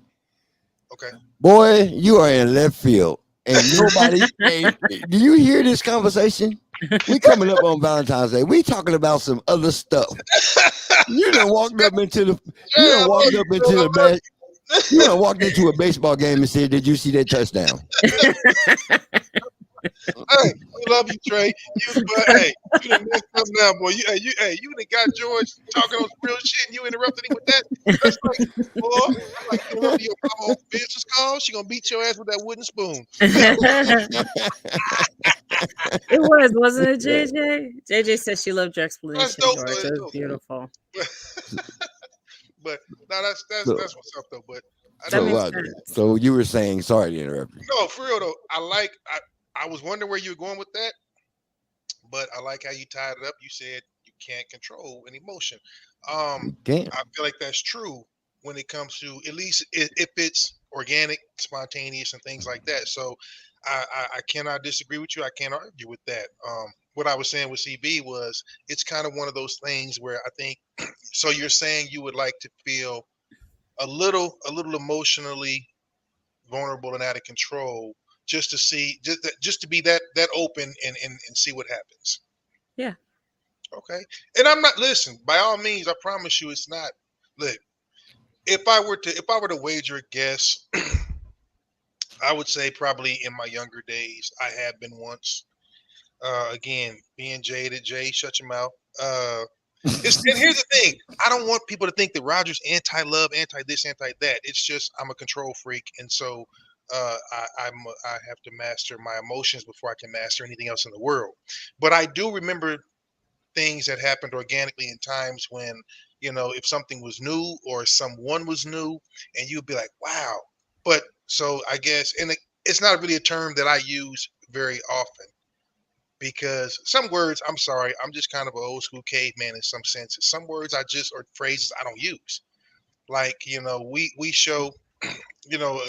okay. Boy, you are in left field. Ain't nobody. Hey, do you hear this conversation? We coming up on Valentine's Day. We talking about some other stuff. You done walked up into the. Hey, You I done love walked you, up girl. into the I love back. You done walked into a baseball game and said, "Did you see that touchdown?" Hey, we love you, Trey. But hey, you done messed up now, boy. You done got George talking on some real shit, and you interrupted him with that. That's like, boy, that's like you interrupting your mama on business call. She gonna beat your ass with that wooden spoon. It was, wasn't it, JJ? JJ said she loved your That's explanation, dope, George. though. It That's was dope. beautiful. But no, that's that's so, that's what's up, though. But I That so do. makes Roger. sense. So you were saying, sorry to interrupt you. No, for real though. I was wondering where you were going with that, but I like how you tied it up. You said you can't control an emotion. You can't. I feel like that's true when it comes to, at least if it's organic, spontaneous, and things like that. So I cannot disagree with you. I can't argue with that. What I was saying with CB was it's kind of one of those things where I think. So you're saying you would like to feel a little emotionally vulnerable and out of control, just to see, just to be that open and see what happens. Yeah. Okay. And I'm not, listen, by all means, I promise you it's not. Look, if I were to wager a guess, I would say probably in my younger days I have been once. Again, being jaded, Jay, shut your mouth. And here's the thing: I don't want people to think that Roger's anti-love, anti-this, anti-that. It's just I'm a control freak, and so I have to master my emotions before I can master anything else in the world. But I do remember things that happened organically in times when, if something was new or someone was new, and you'd be like, wow. But so I guess, and it's not really a term that I use very often, because some words, I'm sorry, I'm just kind of an old school caveman in some senses. Some words I just, or phrases I don't use. Like, we show, you know,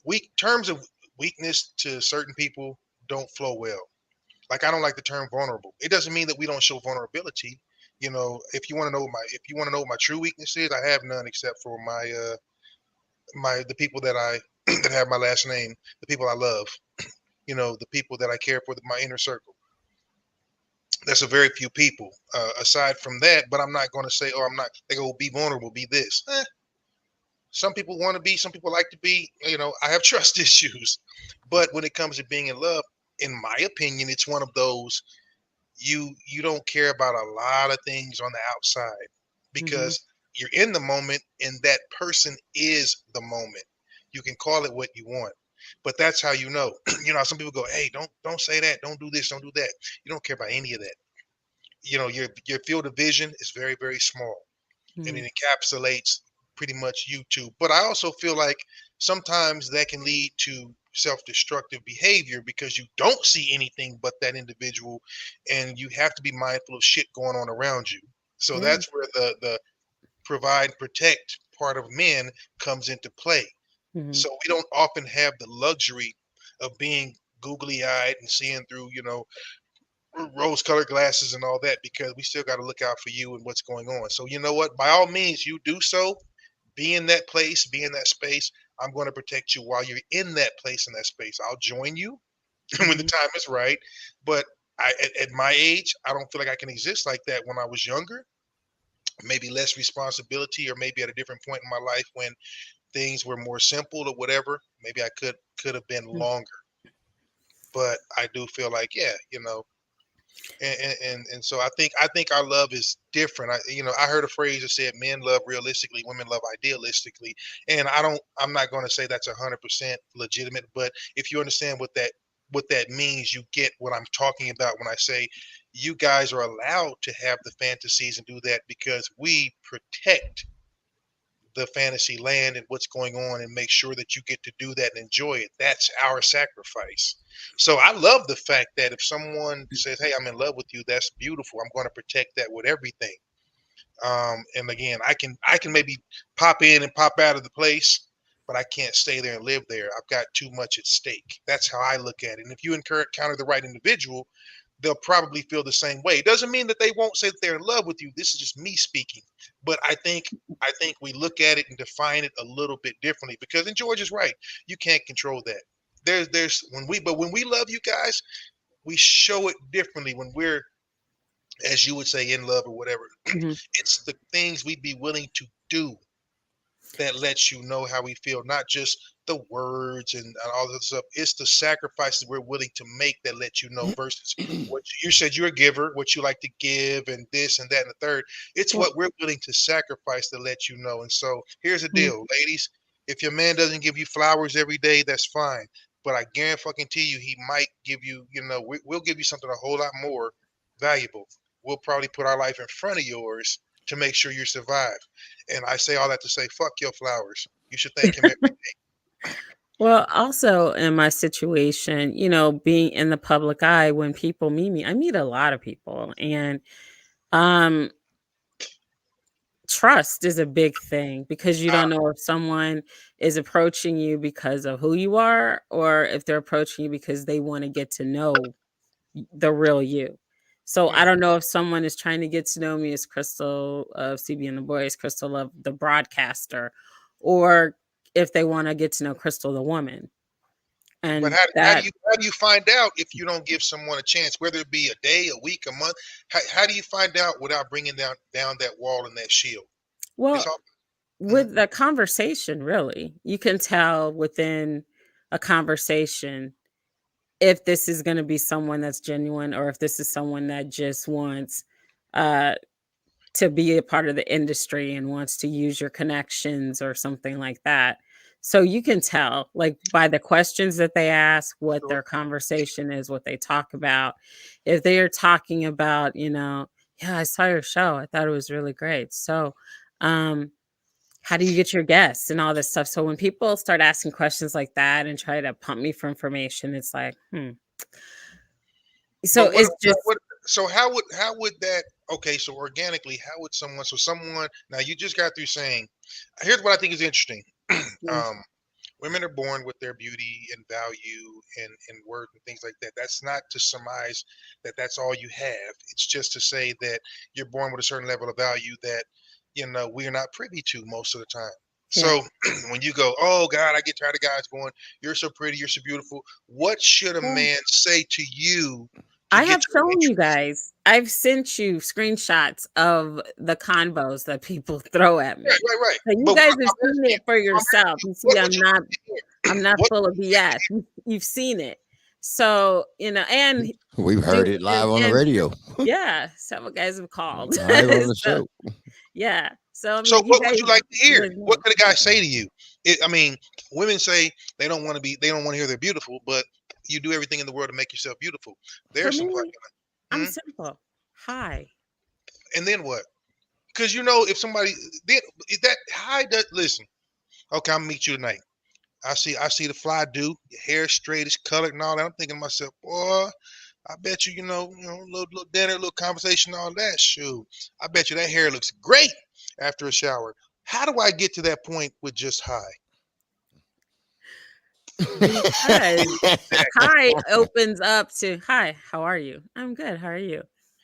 weak terms of weakness to certain people don't flow well. Like, I don't like the term vulnerable. It doesn't mean that we don't show vulnerability. If you want to know what my true weakness is, I have none except for the people that I that have my last name, the people I love, the people that I care for, my inner circle. That's a very few people. Aside from that, but I'm not going to say, oh, I'm not. They go, be vulnerable, be this. Some people want to be, some people like to be. I have trust issues, but when it comes to being in love, in my opinion, it's one of those you don't care about a lot of things on the outside Mhm. because you're in the moment and that person is the moment. You can call it what you want, but that's how you know. Some people go, hey, don't say that, don't do this, don't do that. You don't care about any of that. Your field of vision is very, very small, and Mhm. it encapsulates pretty much you too. But I also feel like sometimes that can lead to self-destructive behavior because you don't see anything but that individual, and you have to be mindful of shit going on around you. So Yeah. that's where the provide and protect part of men comes into play. Mhm. So we don't often have the luxury of being googly eyed and seeing through, rose colored glasses and all that because we still got to look out for you and what's going on. So you know what? By all means, you do so. Be in that place, be in that space. I'm going to protect you while you're in that place, in that space. I'll join you when the Mhm. time is right. But at my age, I don't feel like I can exist like that when I was younger. Maybe less responsibility, or maybe at a different point in my life when things were more simple or whatever. Maybe I could have been Mhm. longer. But I do feel like, yeah, and so I think our love is different. I heard a phrase that said men love realistically, women love idealistically, and I'm not going to say that's 100% legitimate, but if you understand what that means, you get what I'm talking about when I say you guys are allowed to have the fantasies and do that because we protect the fantasy land and what's going on and make sure that you get to do that and enjoy it. That's our sacrifice. So I love the fact that if someone says, hey, I'm in love with you, that's beautiful. I'm going to protect that with everything. And again, I can maybe pop in and pop out of the place, but I can't stay there and live there. I've got too much at stake. That's how I look at it. And if you encounter the right individual, they'll probably feel the same way. It doesn't mean that they won't say that they're in love with you. This is just me speaking. But I think we look at it and define it a little bit differently because and George is right. You can't control that. There's when we love you guys, we show it differently when we're, as you would say, in love or whatever. Mhm. It's the things we'd be willing to do that lets you know how we feel, not just the words and all this stuff. It's the sacrifices we're willing to make that let you know versus what you said you're a giver, what you like to give, and this and that and the third. It's Well, what we're willing to sacrifice to let you know. And so here's the mhm. deal, ladies. If your man doesn't give you flowers every day, that's fine. But I guarantee you, he might give you, we'll give you something a whole lot more valuable. We'll probably put our life in front of yours to make sure you survive. And I say all that to say, fuck your flowers. You should thank him every Well, also in my situation, being in the public eye when people meet me, I meet a lot of people, and um trust is a big thing because you day. don't know if someone is approaching you because of who you are or if they're approaching you because they want to get to know the real you. So I don't know if someone is trying to get to know me as Crystal of CB and the Boys, Crystal of the broadcaster, or if they want to get to know Crystal the woman. But And how do that, you find out if you don't give someone a chance, whether it be a day, a week, a month? How do you find out without bringing down that wall and that shield? It's well, all. Mhm. with the conversation, really, you can tell within a conversation if this is going to be someone that's genuine or if this is someone that just wants uh, to be a part of the industry and wants to use your connections or something like that. So you can tell, like, by the questions that they ask, what Sure. their conversation is, what they talk about. If they are talking about, yeah, I saw your show. I thought it was really great. So, um, how do you get your guests and all this stuff? So when people start asking questions like that and try to pump me for information, it's like, So But what, it's what, just what so how would that, okay, so organically, how would someone now you just got through saying, here's what I think is interesting. yeah. um Women are born with their beauty and value and worth and things like that. That's not to surmise that that's all you have. It's just to say that you're born with a certain level of value that we're not privy to most of the time. So when you go, oh God, I get tired of guys going, you're so pretty, you're so beautiful. What should a man say to you to I get have your shown you interest? guys. I've sent you screenshots of the convos that people throw at me. Right. So you But guys what have seen it for yourself. You see, what would I'm you not like to hear? I'm not What full of BS. You've seen it. So, and We've do heard it live on the and radio, yeah, several guys have called. live on the So show. yeah. So I So mean you what would guys you like to hear? really What know. could a guy say to you? I mean, women say they don't want to hear they're beautiful, but you do everything in the world to make yourself beautiful. For There's some me, fucking, I'm hmm? simple. Hi. And then what? Because if somebody that high does listen, okay, I'm gonna meet you tonight. I see the fly do, your hair straight, it's colored and all that. I'm thinking to myself, boy, I bet you, little dinner, little conversation, all that. Shoot, I bet you that hair looks great after a shower. How do I get to that point with just hi? Because hi opens up to hi, how are you? I'm good. How are you?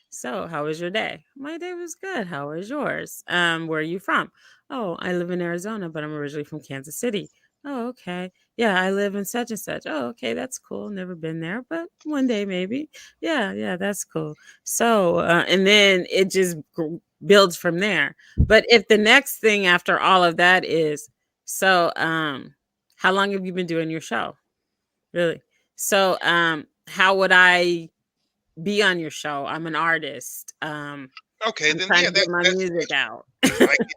So, how was your day? My day was good. How was yours? Where are you from? Oh, I live in Arizona, but I'm originally from Kansas City. Oh, okay. Yeah, I live in such and such. Oh, okay, that's cool. Never been there, but one day maybe. Yeah, that's cool. So, and then it just builds from there. But if the next thing after all of that is, so, how long have you been doing your show? Really? So, how would I be on your show? I'm an artist. Okay, I'm then trying yeah, to get my that's music out. I get you.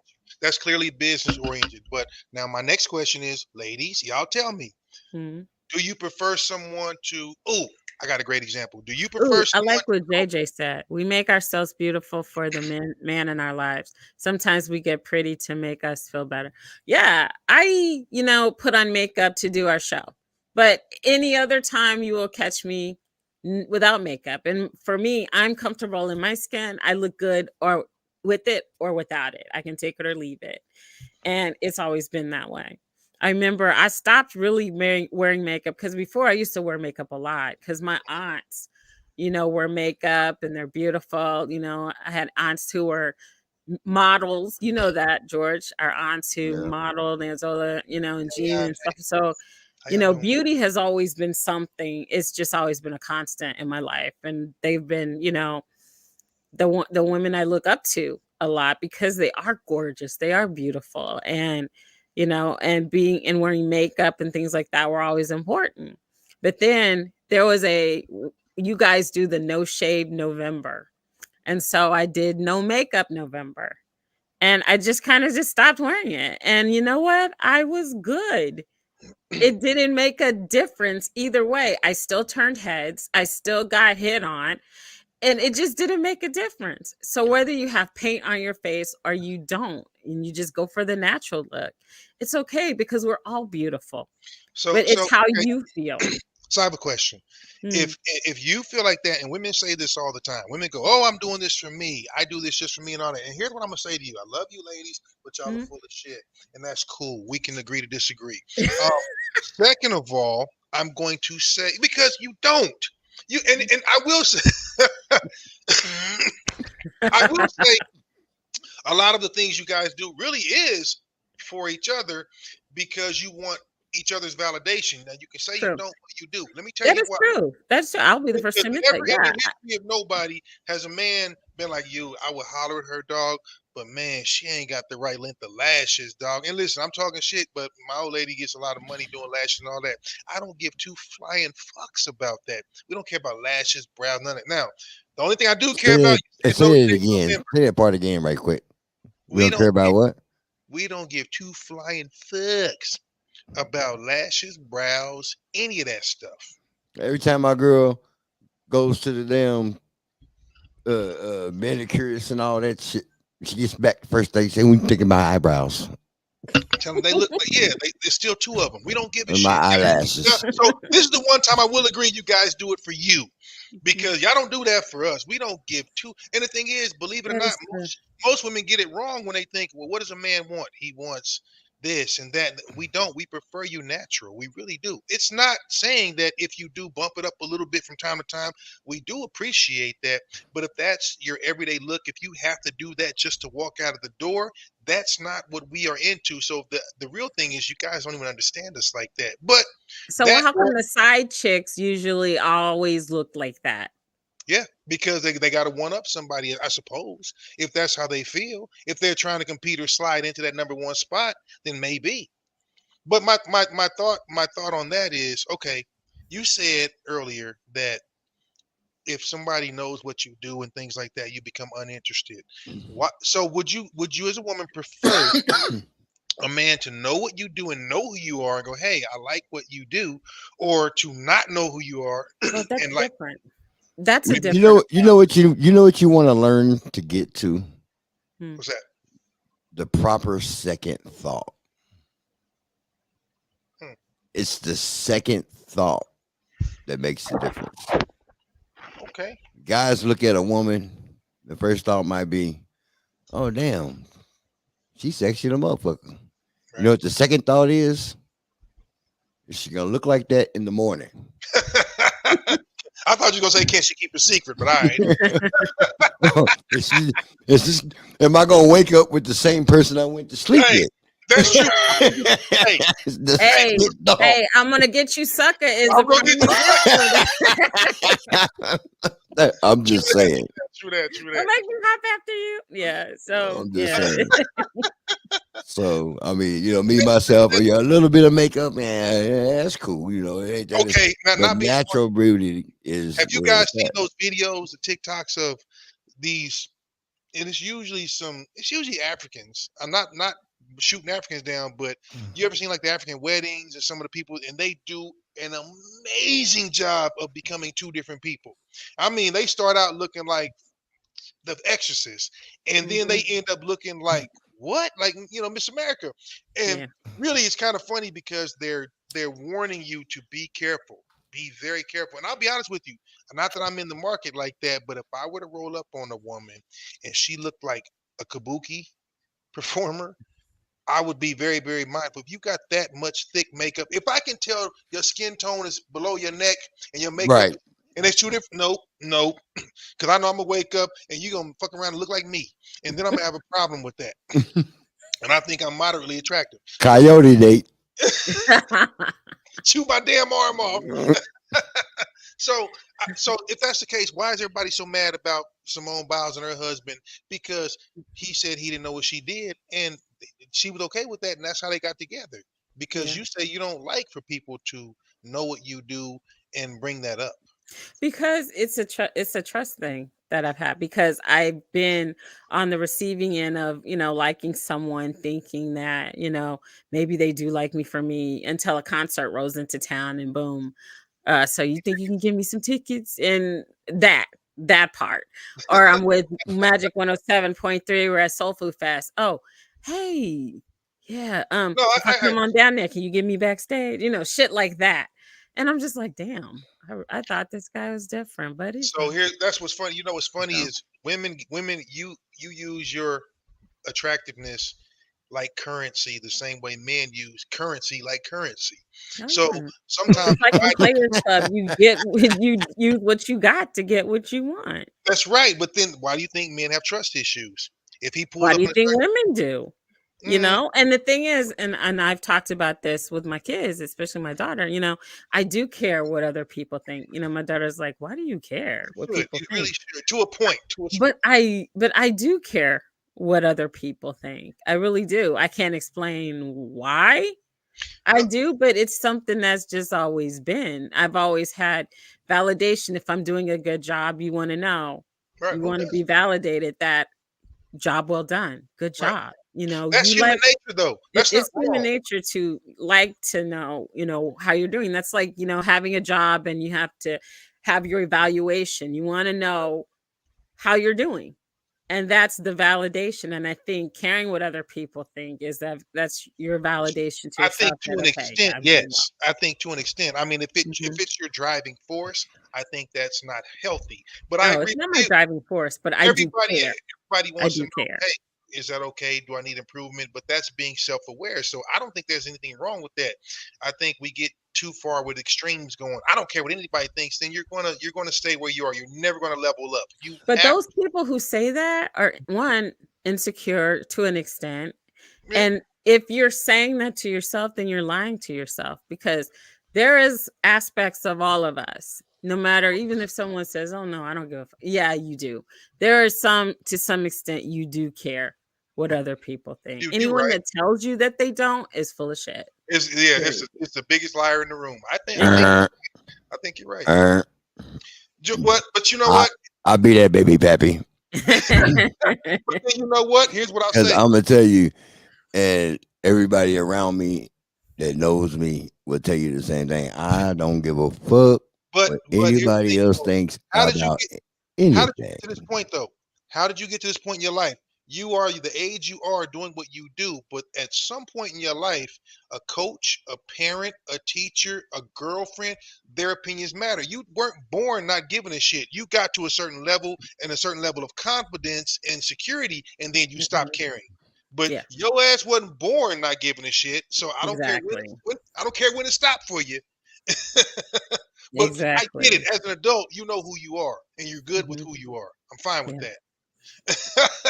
That's clearly business oriented. But now my next question is, ladies, y'all tell me, Mhm. do you prefer someone to? Oh, I got a great example. Do you Ooh, prefer I someone? like what JJ said. We make ourselves beautiful for the man in our lives. Sometimes we get pretty to make us feel better. Yeah, I, put on makeup to do our show. But any other time you will catch me without makeup. And for me, I'm comfortable in my skin. I look good or with it or without it. I can take it or leave it. And it's always been that way. I remember I stopped really wearing makeup because before I used to wear makeup a lot because my aunts, wear makeup and they're beautiful. I had aunts who were models. You know that, George, our aunts who Yeah. modeled Anzola, and Jean Yeah, and stuff. So, how y'all doing? beauty has always been something. It's just always been a constant in my life. And they've been, the women I look up to a lot because they are gorgeous. They are beautiful. And, and being and wearing makeup and things like that were always important. But then there was you guys do the no shave November. And so I did no makeup November. And I just kind of just stopped wearing it. And you know what? I was good. It didn't make a difference either way. I still turned heads. I still got hit on and it just didn't make a difference. So whether you have paint on your face or you don't, and you just go for the natural look, it's okay because we're all beautiful. So But so it's how okay, you feel. so I have a question. Mm, If you feel like that, and women say this all the time, women go, "Oh, I'm doing this for me. I do this just for me," and all that. And here's what I'm gonna say to you: I love you, ladies, but y'all are mm. full of shit, and that's cool. We can agree to disagree. Um, Second of all, I'm going to say because you don't. And I will say, I will say, a lot of the things you guys do really is for each other because you want each other's validation. Now you can say you True. don't, but you do. Let me tell That you is why. true. That's true. I'll be the first Because to admit never that. in Yeah. the history of nobody has a man been like you. I would holler at her dog, but man, she ain't got the right length of lashes, dog. And listen, I'm talking shit, but my old lady gets a lot of money doing lashes and all that. I don't give two flying fucks about that. We don't care about lashes, brows, none of it. Now, the only thing I do care Say about, it. you said no Say it shade again. November. Say that part again, right quick. We We don't care don't about give what? we don't give two flying fucks about lashes, brows, any of that stuff. Every time my girl goes to the damn manicurist and all that shit, she gets back the first day. Say, "We thinking my eyebrows Tell them they look like there's still two of them. We don't give a and my shit. Now, eyelashes." so this is the one time I will agree you guys do it for you because y'all don't do that for us. We don't give two. And the thing is, believe it or That not, is true. most women get it wrong when they think, well, what does a man want? He wants this and that. We don't. We prefer you natural. We really do. It's not saying that if you do bump it up a little bit from time to time, we do appreciate that. But if that's your everyday look, if you have to do that just to walk out of the door, that's not what we are into. So the real thing is you guys don't even understand us like that. But So that how come the side chicks usually always look like that? yeah, because they got to one up somebody, I suppose, if that's how they feel. If they're trying to compete or slide into that number one spot, then maybe. But my thought on that is, okay, you said earlier that if somebody knows what you do and things like that, you become uninterested. What so would you as a woman prefer a man to know what you do and know who you are and go, hey, I like what you do, or to not know who you are Well, that's and like different. That's a You different you know what you want to learn to get to hmm. what's that? the proper second thought. Hmm. It's the second thought that makes the difference. Okay. Guys look at a woman, the first thought might be, "Oh damn, she's sexy the motherfucker." You know Right. what the second thought is? Is she gonna look like that in the morning? I thought you were gonna say, "Can she keep a secret?" But all right. is she, is this, am I gonna wake up with the same person I went to sleep Hey, with? that's true. Hey, It's the Hey, second thought. hey, I'm gonna get you sucker is I'm a gonna prime get example. I'm true just that. saying. True that. True I'll that. make you hop after you. Yeah. So I'm just yeah. saying. So I mean, me myself, a little bit of makeup, man, yeah, that's cool. It ain't that. Okay, now But not being funny, natural beauty is have you where guys it's seen at. those videos, the TikToks of these? And it's usually Africans. I'm not shooting Africans down, but you ever seen like the African weddings and some of the people, and they do an amazing job of becoming two different people. I mean, they start out looking like the Exorcist, and then they Mhm. end up looking like what, like Miss America, and Yeah. really it's kind of funny because they're warning you to be careful, be very careful. And I'll be honest with you, not that I'm in the market like that, but if I were to roll up on a woman and she looked like a kabuki performer, I would be very, very mindful. If you got that much thick makeup, if I can tell your skin tone is below your neck and your makeup, Right. and it's two different, no, because I know I'm gonna wake up and you're gonna fuck around and look like me, and then I'm gonna have a problem with that. And I think I'm moderately attractive. Coyote date. Chew my damn arm off. So if that's the case, why is everybody so mad about Simone Biles and her husband? Because he said he didn't know what she did, and she was okay with that, and that's how they got together. Because Yeah. you say you don't like for people to know what you do and bring that up. Because it's a trust thing that I've had because I've been on the receiving end of, liking someone thinking that, maybe they do like me for me until a concert rolls into town and boom. So you think you can give me some tickets and that part. Or I'm with Magic 107.3, we're at Soul Food Fest. Oh, hey. Yeah. No, If I come on down there, can you get me backstage? Shit like that. And I'm just like, damn, I thought this guy was different, but he's so not. here, that's what's funny. What's funny So, is women, you use your attractiveness like currency the same way men use currency like currency. So yeah. sometimes It's like in Players Club, you get you use what you got to get what you want. that's right. But then why do you think men have trust issues? If he pulled Why do up you in think women do? mm, And the thing is, and I've talked about this with my kids, especially my daughter, I do care what other people think. My daughter's like, why do you care what should people you really think? should to a point to a But I do care what other people think. I really do. I can't explain why I no, do, but it's something that's just always been. I've always had validation. If I'm doing a good job, you want to know. right? You Who want to does be validated that job well done. Good right? job. That's You human like nature, though. That's not it's human wrong. nature to like to know, how you're doing. That's like, having a job and you have to have your evaluation. You want to know how you're doing. And that's the validation. And I think caring what other people think is that's your validation to I think yourself to that an okay, extent, I'm doing well. yes. I think to an extent. I mean, if Mhm. it's your driving force, I think that's not healthy. But I Oh, agree it's not with my you. driving force, but I do Everybody care. everybody I wants to do know, care. hey, Is that okay? Do I need improvement? But that's being self-aware. So I don't think there's anything wrong with that. I think we get too far with extremes going. I don't care what anybody thinks. Then you're gonna stay where you are. You're never gonna level up. You But have those people who say that are, one, insecure to an extent. yeah. And if you're saying that to yourself, then you're lying to yourself, because there is aspects of all of us. No matter, even if someone says, "Oh no, I don't give a yeah, you do." There are some, to some extent, you do care what other people think. You're Anyone right. that tells you that they don't is full of shit. It's Period. it's the biggest liar in the room. Uh, I think you're right. uh, What? But you know I, what? I'll be that baby pappy. But then you know what? Here's what I'll Because say. I'm gonna tell you, and everybody around me that knows me will tell you the same thing. I don't give a fuck But what here's the anybody thing, else though. thinks How did you about get? How did you anything. get to this point, though? How did you get to this point in your life? You are the age you are doing what you do, but at some point in your life, a coach, a parent, a teacher, a girlfriend, their opinions matter. You weren't born not giving a shit. You got to a certain level and a certain level of confidence and security, and then you stopped caring. But Yeah, your ass wasn't born not giving a shit, so I don't care exactly. I don't care when it stopped for you. But I get it. Exactly. As an adult, you know who you are, and you're good with Mhm. who you are. I'm fine with Yeah. that.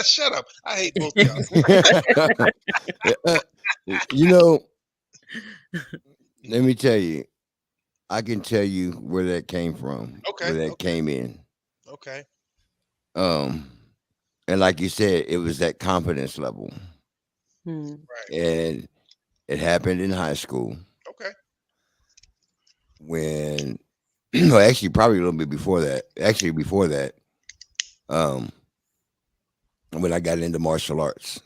Shut up. I hate both of y'all. You know, let me tell you, I can tell you where that came from, Okay. where that Okay. came in. Okay. Um, and like you said, it was that confidence level, Hmm. Right. and it happened in high school Okay. when, well, actually, probably a little bit before that. Actually, before that, um, when I got into martial arts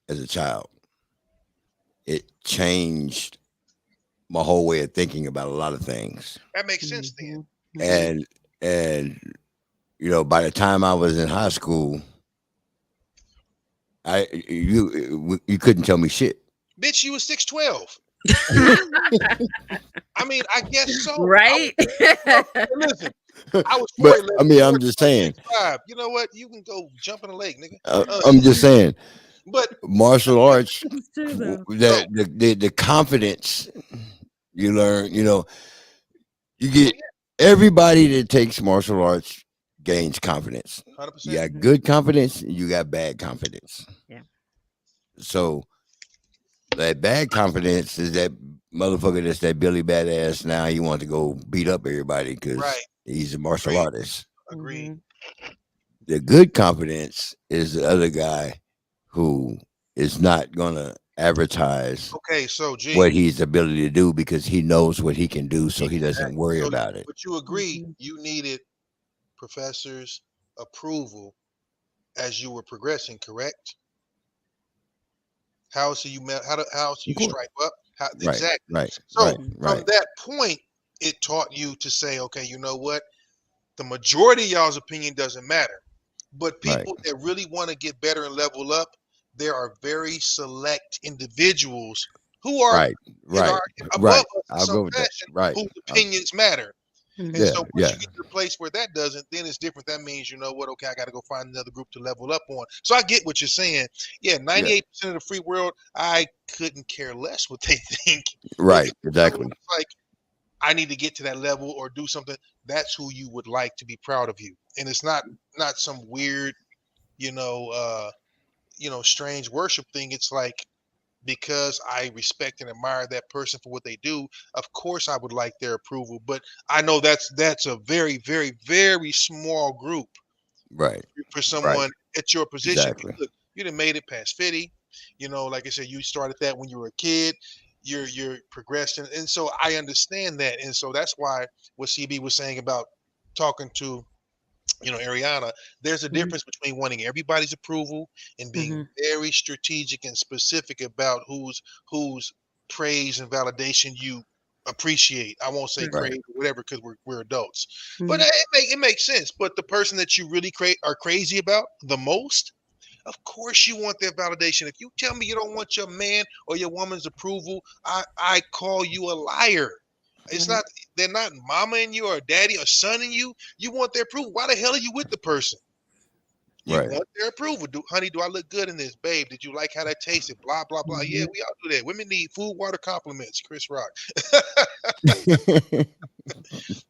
as a child, it changed my whole way of thinking about a lot of things. That makes sense then. Mhm. Mhm. And and by the time I was in high school, you couldn't tell me shit. Bitch, you was 6'12". I mean, I guess so. Right? Listen, I was But 4'11". I mean, You I'm were just saying. 6'5". You know what? You can go jump in the lake, nigga. I'm just saying. But Martial arts, It's true though. so the confidence you learn. You so get everybody that takes martial arts gains confidence. yeah, You 100%. got Mhm. good confidence, and you got bad confidence. Yeah. So that bad confidence is that motherfucker that's that Billy Badass. Now he wants to go beat up everybody because Right. he's a martial Agreed. artist. Agreed. Mhm. The good confidence is the other guy who is not gonna advertise Okay, so G. what he's ability to do because he knows what he can do, so he doesn't Exactly. worry So, about it. but you agree Mhm. you needed professors' approval as you were progressing, correct? How else do you how else do Of you course. strike up? How, Right, exactly. right, right, So Mhm. from right. that point, it taught you to say, okay, you know what? The majority of y'all's opinion doesn't matter. But Right, people that really want to get better and level up, there are very select individuals who are right, in right, our above right. us in I'll some go with that. fashion Right. whose opinions matter. And Mhm. Yeah, so once yeah, you get to the place where that doesn't, then it's different. That means, you know what, okay, I got to go find another group to level up on. So I get what you're saying. Yeah, yeah. 98% of the free world, I couldn't care less what they think. But if Right, someone's exactly. like, I need to get to that level or do something, that's who you would like to be proud of you. And it's not some weird, you know, strange worship thing. It's like, because I respect and admire that person for what they do, of course I would like their approval. But I know that's a very, very, very small group Right, for right, someone at your position. exactly. Look, you done made it past 50. Like I said, you started that when you were a kid. You're progressing, and so I understand that, and so that's why what CB was saying about talking to Ariana, there's a Mhm. difference between wanting everybody's approval and being Mhm. very strategic and specific about whose praise and validation you appreciate. I won't say Right. Right, crave or whatever because we're adults, but Mhm. it makes sense. But the person that you really are crazy about the most, of course you want their validation. If you tell me you don't want your man or your woman's approval, I call you a liar. It's Right. not they're not mama in you or daddy or son in you. You want their approval. Why the hell are you with the person? You Right. want their approval. Honey, do I look good in this? Babe, did you like how that tasted? Blah, blah, blah. Yeah, we all do that. Women need food, water, compliments. Chris Rock.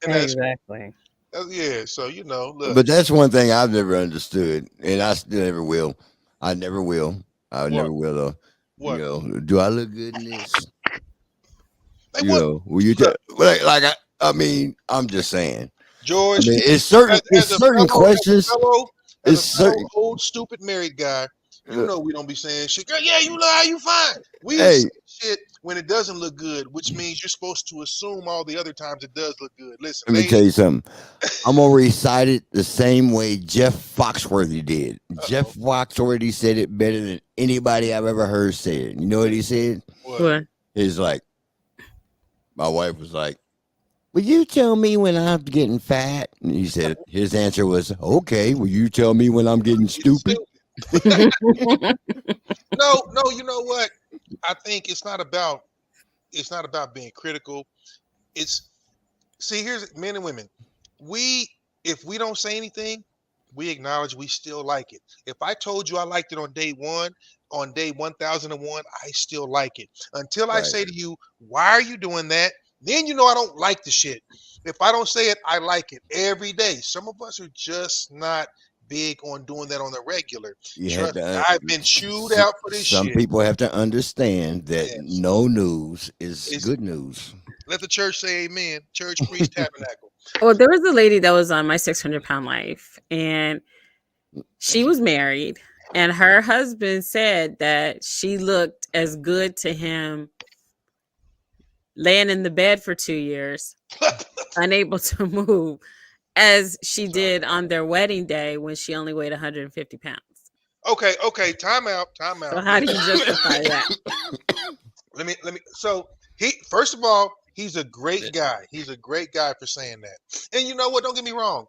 And Exactly. yeah, so look. But that's one thing I've never understood, and I still never will. I never will. I What? never will. What? Do I look good in this? Like what? Will you tell? Look, I mean, I'm just saying. I George, mean, as, it's as a certain fellow, as a questions. fellow, as It's a fellow certain. old stupid married guy, we don't be saying shit. Girl, yeah, you know how you fine. We Hey, say shit when it doesn't look good, which means you're supposed to assume all the other times it does look good. Listen, let me tell ladies. you something. I'm gonna recite it the same way Jeff Foxworthy did. Jeff Uh-oh. Foxworthy said it better than anybody I've ever heard say it. You know what he said? What? What? He's like, my wife was like, "Will you tell me when I'm getting fat?" And he said his answer was, "Okay, will you tell me when I'm getting It's stupid?" No, you know what? I think it's not about being critical. It's here's men and women. If we don't say anything, we acknowledge we still like it. If I told you I liked it on day one, on day 1001, I still like it. Until I Right. say to you, why are you doing that? Then you know I don't like the shit. If I don't say it, I like it every day. Some of us are just not big on doing that on the regular. You had Trust me, to. I've been chewed out for this Some shit. people have to understand that Yes. no news is It's, good news. let the church say amen. Church, priest, tabernacle. Well, there was a lady that was on My 600-Pound Life, and she was married, and her husband said that she looked as good to him laying in the bed for 2 years, unable to move, as she Sorry. did on their wedding day when she only weighed 150 pounds. Okay. Time out. So how do you justify that? Let me. So first of all, he's a great guy. He's a great guy for saying that. And you know what? Don't get me wrong.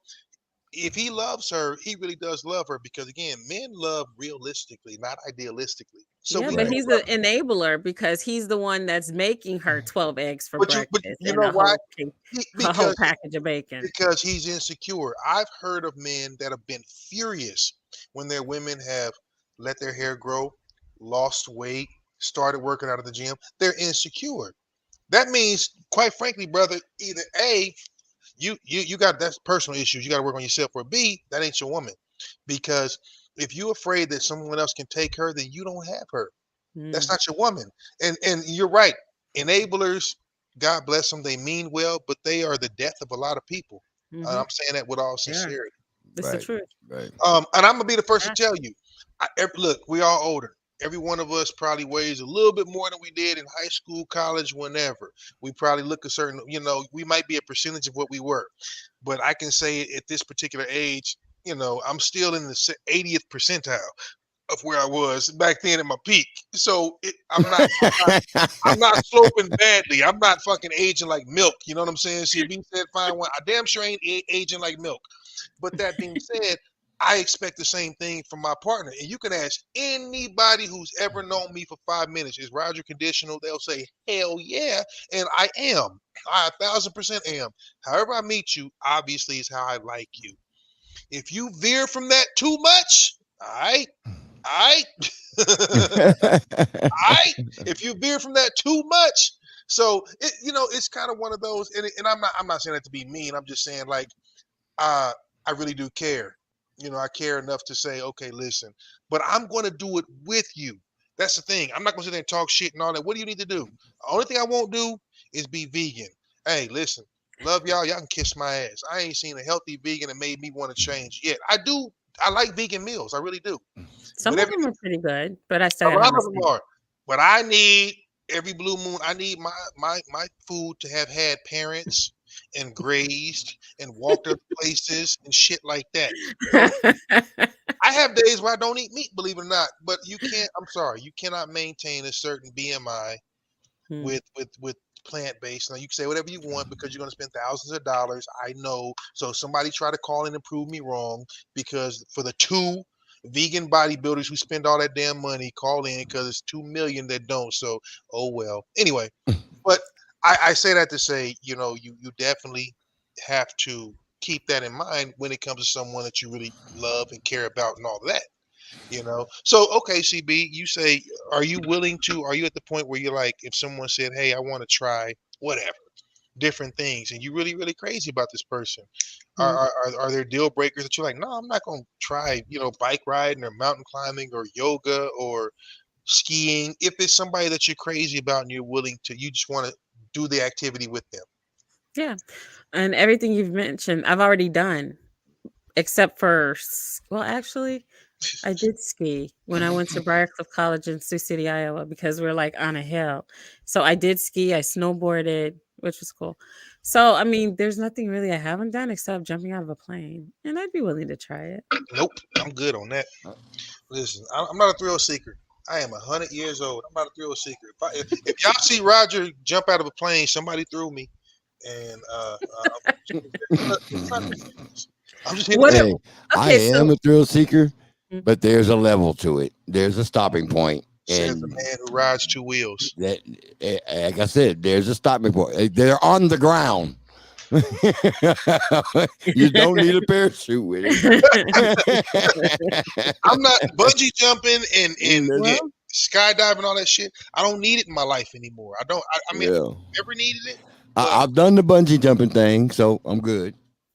If he loves her, he really does love her because again, men love realistically, not idealistically. So Yeah, we but know Right. he's what. an enabler because he's the one that's making her 12 eggs for But breakfast you and know why? a whole Because package of bacon. he's insecure. I've heard of men that have been furious when their women have let their hair grow, lost weight, started working out at the gym. They're insecure. That means, quite frankly, brother, either A, you got that's personal issues. You got to work on yourself. Or B, that ain't your woman. Because if you're afraid that someone else can take her, then you don't have her. That's Mm, not your woman. And you're right. Enablers, God bless them, they mean well, but they are the death of a lot of people. hmm I'm saying that with all Yeah, sincerity. that's the Right. truth. Right. And I'm gonna be the first to Yeah. tell you. Look, we all older. Every one of us probably weighs a little bit more than we did in high school, college, whenever. We probably look a certain, we might be a percentage of what we were. But I can say at this particular age, I'm still in the 80th percentile of where I was back then at my peak. So I'm not sloping badly. I'm not fucking aging like milk. You know what I'm saying? See, if said fine wine, I damn sure ain't aging like milk. But that being said, I expect the same thing from my partner. And you can ask anybody who's ever known me for 5 minutes, is Roger conditional? They'll say, hell yeah. And I am. I 1,000% am. However I meet you, obviously, is how I like you. If you veer from that too much, all right. If you veer from that too much, so it's kind of one of those, and I'm not saying that to be mean. I'm just saying like, I really do care. I care enough to say, okay, listen, but I'm going to do it with you. That's the thing. I'm not going to sit there and talk shit and all that. What do you need to do? The only thing I won't do is be vegan. Hey, listen, love y'all. Y'all can kiss my ass. I ain't seen a healthy vegan that made me want to change yet. I do. I like vegan meals. I really do. Some But of them are pretty good, but I a still gotta lot have my of them steak. are. But I need every blue moon. I need my food to have had parents and grazed and walked up places and shit like that. I have days where I don't eat meat, believe it or not. But you can't. I'm sorry, you cannot maintain a certain BMI Hmm. with plant based. Now you can say whatever you want because you're going to spend thousands of dollars. I know. So somebody try to call in and prove me wrong because for the two vegan bodybuilders who spend all that damn money, call in because it's 2 million that don't. So oh well. Anyway, but I say that to say you definitely have to keep that in mind when it comes to someone that you really love and care about and all of that. So okay, CB, you say, are you at the point where you're like, if someone said, hey, I want to try whatever different things, and you're really really crazy about this person, Mm. are there deal breakers that you're like, no, I'm not going to try, bike riding or mountain climbing or yoga or skiing, if it's somebody that you're crazy about and you just want to do the activity with them? Yeah. And everything you've mentioned, I've already done, except for, well, actually, I did ski when I went to Briarcliff College in Sioux City, Iowa, because we're like on a hill. So I did ski, I snowboarded, which was cool. So, I mean, there's nothing really I haven't done except jumping out of a plane, and I'd be willing to try it. Nope, I'm good on that. Listen, I'm not a thrill seeker. I am 100 years old. I'm not a thrill seeker. If y'all see Roger jump out of a plane, somebody threw me, and I'm just hitting What the if, Hey, I okay, am so a thrill seeker, mm, but there's a level to it. There's a stopping point, says the and man who rides two wheels. that, like I said, there's a stopping point. They're on the ground. You don't need a parachute with it. I'm not bungee jumping and well, skydiving, all that shit. I don't need it in my life anymore. I don't. I mean, Yeah, I never needed it, but I've done the bungee jumping thing, so I'm good.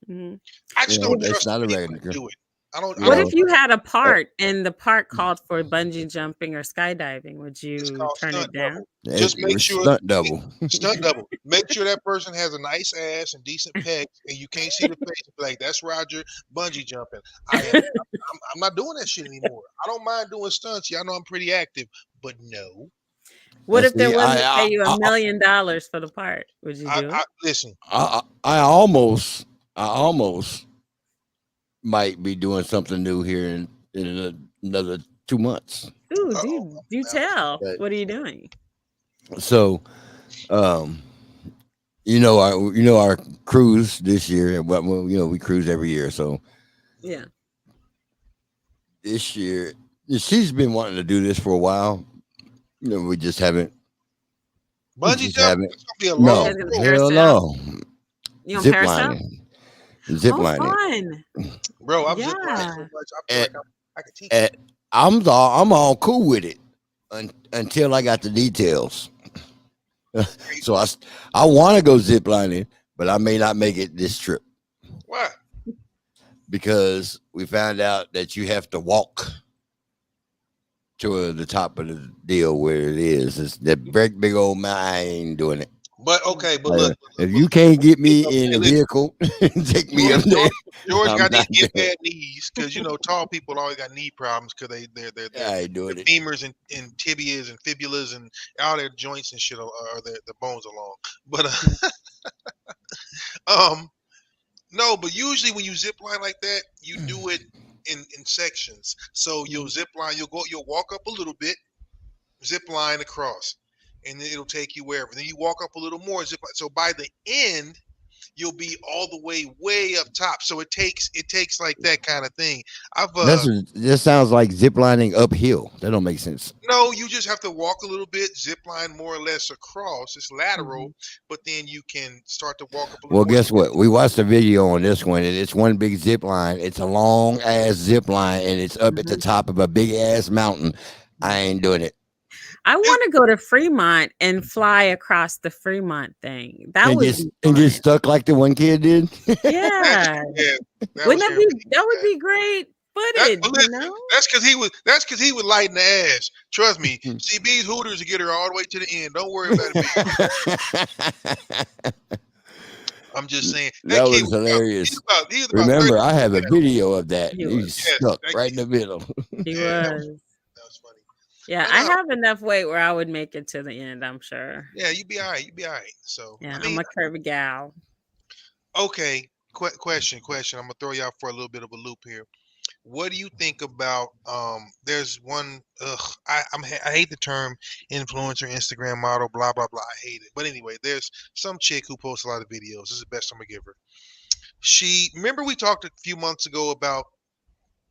mhm. I You just know, don't that's trust the not a people that regular. do it. I don't. I You What don't. if know, you had a uh, part and the part called for bungee jumping or skydiving? Would It's you called turn stunt it down? double. Just make it's sure stunt double. stunt double. Make sure that person has a nice ass and decent pecs, and you can't see the face. Be like, that's Roger bungee jumping. I'm not doing that shit anymore. I don't mind doing stunts. Y'all know I'm pretty active, but no. What if they're See, willing to pay you $1 million for the part? Would you do I it? listen. I almost might be doing something new here another 2 months. Ooh, Uh-oh. do tell. But What are you doing? so, um, our cruise this year. Well, we cruise every year. So Yeah. this year, she's been wanting to do this for a while. We just haven't. We Bungee just jumping. haven't. It's gonna be a You long No, guys gonna road, hell parasail? no. You gonna Zip parasail? lining, zip Oh, lining. fun. bro. I've zipped lined so Yeah. much. I feel And, like I could teach you. and I'm all cool with it until I got the details. So I want to go zip lining, but I may not make it this trip Why? because we found out that you have to walk to the top of the deal where it is. It's that big old mountain. I ain't doing it. But okay, but look, If you can't get me in hey, a listen, vehicle and take me George, up there, George I'm got these not doing it. bad knees because tall people always got knee problems because I ain't their doing it. femurs and tibias and fibulas and all their joints and shit are the bones along. But um, no, but usually when you zip line like that, you do it in sections. So you'll zip line, you'll walk up a little bit, zip line across, and then it'll take you wherever. Then you walk up a little more, zip line. So by the end, you'll be all the way up top. So it takes like that kind of thing. I've This sounds like zip lining uphill. That don't make sense. No, you just have to walk a little bit, zip line more or less across. It's lateral, Mhm. but then you can start to walk up a little Well, more. guess what? We watched a video on this one, and it's one big zip line. It's a long ass zip line, and it's up at the Mhm. top of a big ass mountain. I ain't doing it. I want to go to Fremont and fly across the Fremont thing. That And would get be and get fun. stuck like the one kid did. Yeah. Yeah, that was Wouldn't him. that would be great footage, But you listen, know? that's because he was lighting the ass. Trust me, CB's Hooters will get her all the way to the end. Don't worry about it. I'm just saying that That kid was was about he hilarious. was about he was about 30 Remember, I have a years old. video of that. He was. He's Yes, stuck right in the middle. He yeah, was. that was funny. Yeah, But I have enough weight where I would make it to the end, I'm sure. yeah, you be all right. You be all right. So Yeah, I I'm mean, a curvy gal. okay. Question. I'm gonna throw y'all for a little bit of a loop here. What do you think about there's one I hate the term influencer, Instagram model, blah blah blah. I hate it. But anyway, there's some chick who posts a lot of videos. This is the best I'm gonna give her. She remember we talked a few months ago about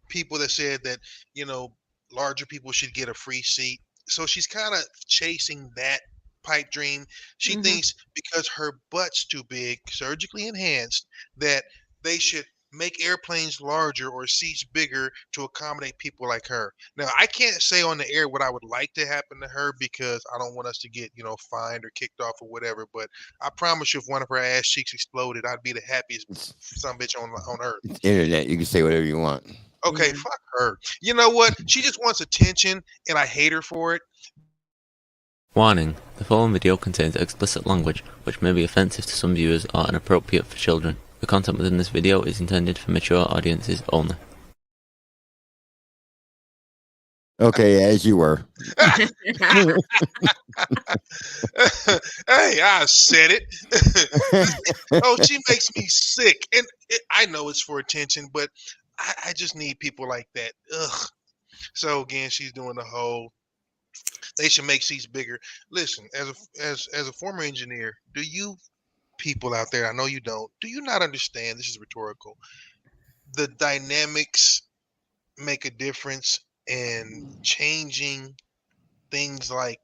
people that said that, you know, larger people should get a free seat. So she's kind of chasing that pipe dream. She Mhm. thinks because her butt's too big, surgically enhanced, that they should make airplanes larger or seats bigger to accommodate people like her. Now, I can't say on the air what I would like to happen to her because I don't want us to get, fined or kicked off or whatever. But I promise you, if one of her ass cheeks exploded, I'd be the happiest some bitch on earth. It's internet. You can say whatever you want. Okay, fuck her. You know what? She just wants attention, and I hate her for it. Warning: the following video contains explicit language which may be offensive to some viewers or inappropriate for children. The content within this video is intended for mature audiences only. Okay, as you were. Hey, I said it. Oh, she makes me sick. And I know it's for attention, but I just need people like that. Ugh. So again, she's doing the whole, they should make seats bigger. Listen, as a former engineer, do you people out there, I know you don't, do you not understand, this is rhetorical, the dynamics make a difference in changing things like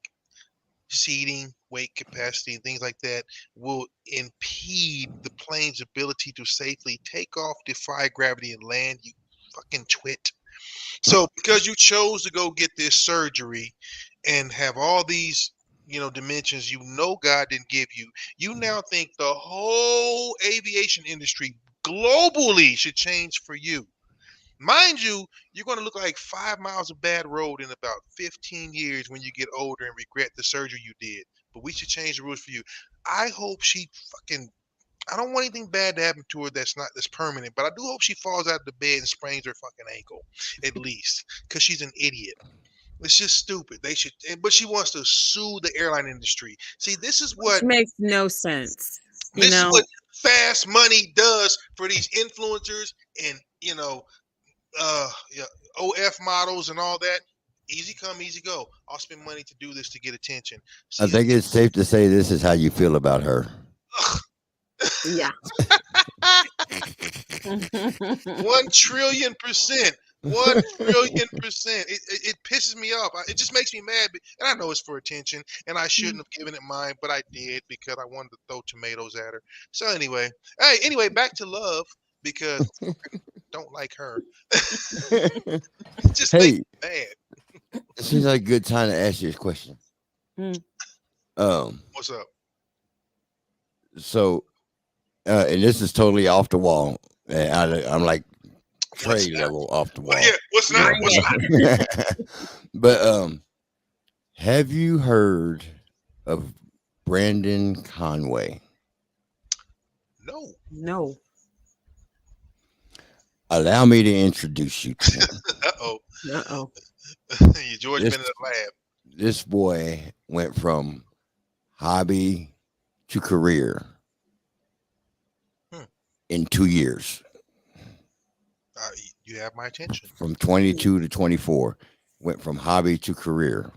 seating, weight capacity, and things like that will impede the plane's ability to safely take off, defy gravity, and land, you fucking twit. So because you chose to go get this surgery and have all these, dimensions God didn't give you, you now think the whole aviation industry globally should change for you. Mind you, you're going to look like 5 miles of bad road in about 15 years when you get older and regret the surgery you did. But we should change the rules for you. I hope she I don't want anything bad to happen to her that's permanent, but I do hope she falls out of the bed and sprains her fucking ankle, at least, because she's an idiot. It's just stupid. But she wants to sue the airline industry. See, this is what makes no sense. This is what fast money does for these influencers and OF models and all that. Easy come, easy go. I'll spend money to do this to get attention. See, I think it's safe to say this is how you feel about her. Yeah. 1 trillion%. 1 trillion%. It pisses me off. It just makes me mad. And I know it's for attention, and I shouldn't have given it mine, but I did because I wanted to throw tomatoes at her. So anyway, back to love, because I don't like her. It just makes me mad. It seems like a good time to ask you this question. What's up? So, and this is totally off the wall. I'm like trade level off the wall. Yeah, what's not? But have you heard of Brandon Conway? No. Allow me to introduce you to him. Uh-oh. George been in the lab. This boy went from hobby to career in 2 years. You have my attention. From 22 to 24, went from hobby to career.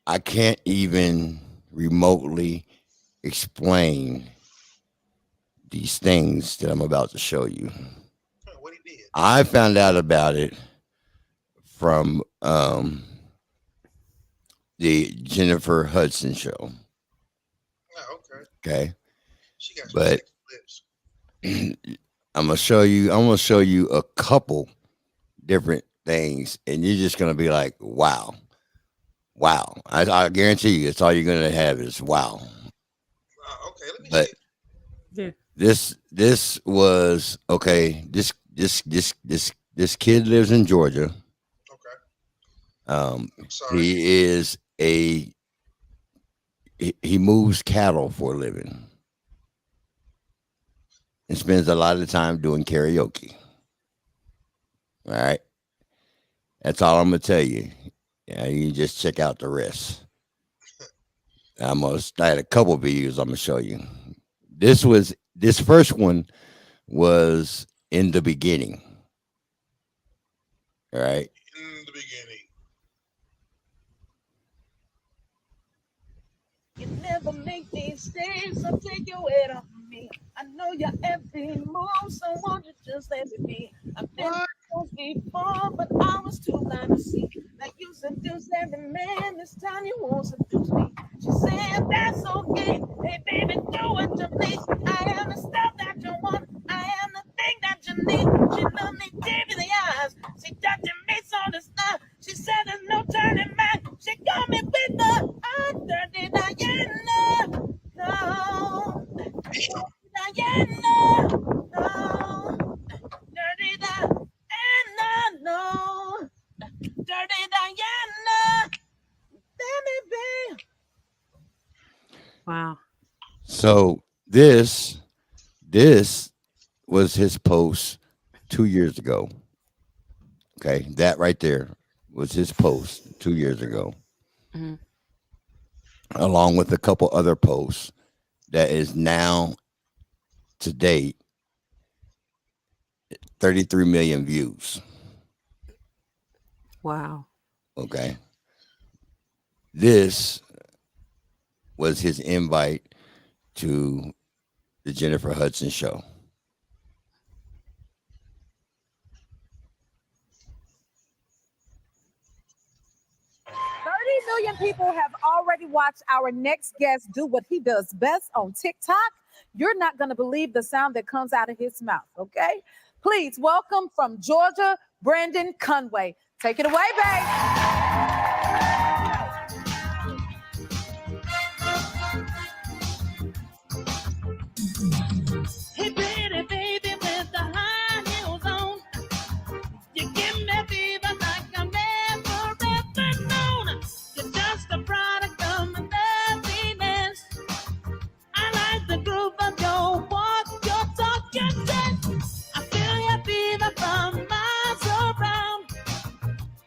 I can't even remotely explain these things that I'm about to show you. What he did? I found out about it from the Jennifer Hudson show. Oh, okay. Okay. She got some but lips. I'm gonna show you a couple different things, and you're just gonna be like, wow. I guarantee you, it's all you're gonna have is wow. Okay, let me see. Yeah. This was okay. This kid lives in Georgia. Okay. He is he moves cattle for a living and spends a lot of time doing karaoke. All right. That's all I'm gonna tell you. Yeah, you just check out the rest. I had a couple videos I'm gonna show you. This first one was in the beginning. All right. In the beginning. You never make these things, so take your weight off of me. I know your every move, so won't you just let it be? I've been close before, but I was too blind to see that you seduce every man. This time you won't seduce me. She said that's okay. Hey baby, do what you please. I am the stuff that you want. Wow. So this was his post 2 years ago. Okay, that right there was his post 2 years ago, Mhm. along with a couple other posts that is now to date 33 million views. Wow. Okay, this was his invite to the Jennifer Hudson show. 30 million people have already watched our next guest do what he does best on TikTok. You're not going to believe the sound that comes out of his mouth, okay? Please welcome from Georgia, Brandon Conway. Take it away, babe. Hey, pretty baby with the high heels on. You give me fever like I've never ever known. You're just a product of my happiness. I like the groove of your walk, your talk, your text. I feel your fever from miles around.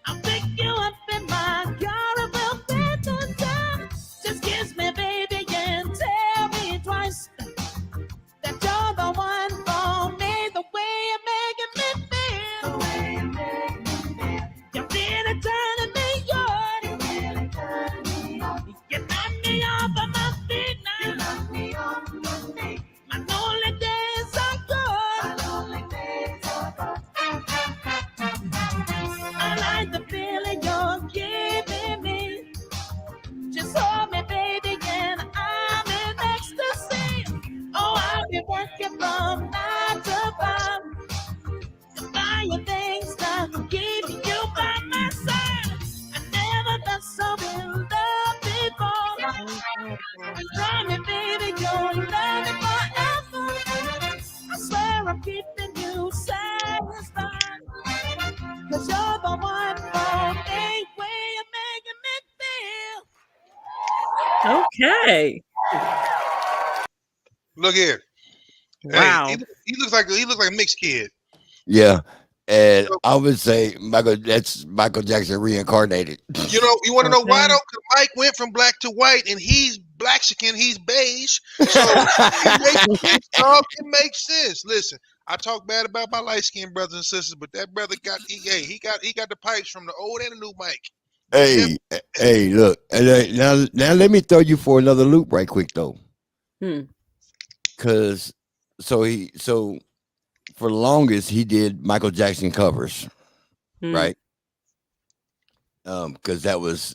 I'll pick you up in my car and we'll be the time. Just kiss me, baby, and tell me twice that you're the one for me. The way you're making me feel, the way you make me feel, you're really turning me on. You're really turning me on. You knock me off of my feet now. You knock me off my feet. My lonely days are gone. My lonely days are gone. I like the feeling you're giving me. Just hold me, baby, and I'm in ecstasy. Oh, I'll be working from 9 to 5 to buy you things that will keep you by my side. I never felt so in love before. Try me, baby, you'll love me forever. I swear I'm keeping you satisfied. Cause you're the one for me, way you're making me feel. Okay. Look here. Wow. Hey, he looks like a mixed kid. Yeah, and I would say that's Michael Jackson reincarnated. You know, you want to know why Okay. though? 'Cause Mike went from black to white, and he's Blaxican, he's beige. So it makes sense. Listen, I talk bad about my light skinned brothers and sisters, but that brother got he got the pipes from the old and the new Mike. Hey, look, and now let me throw you for another loop right quick though, because so for the longest he did Michael Jackson covers, right? Because that was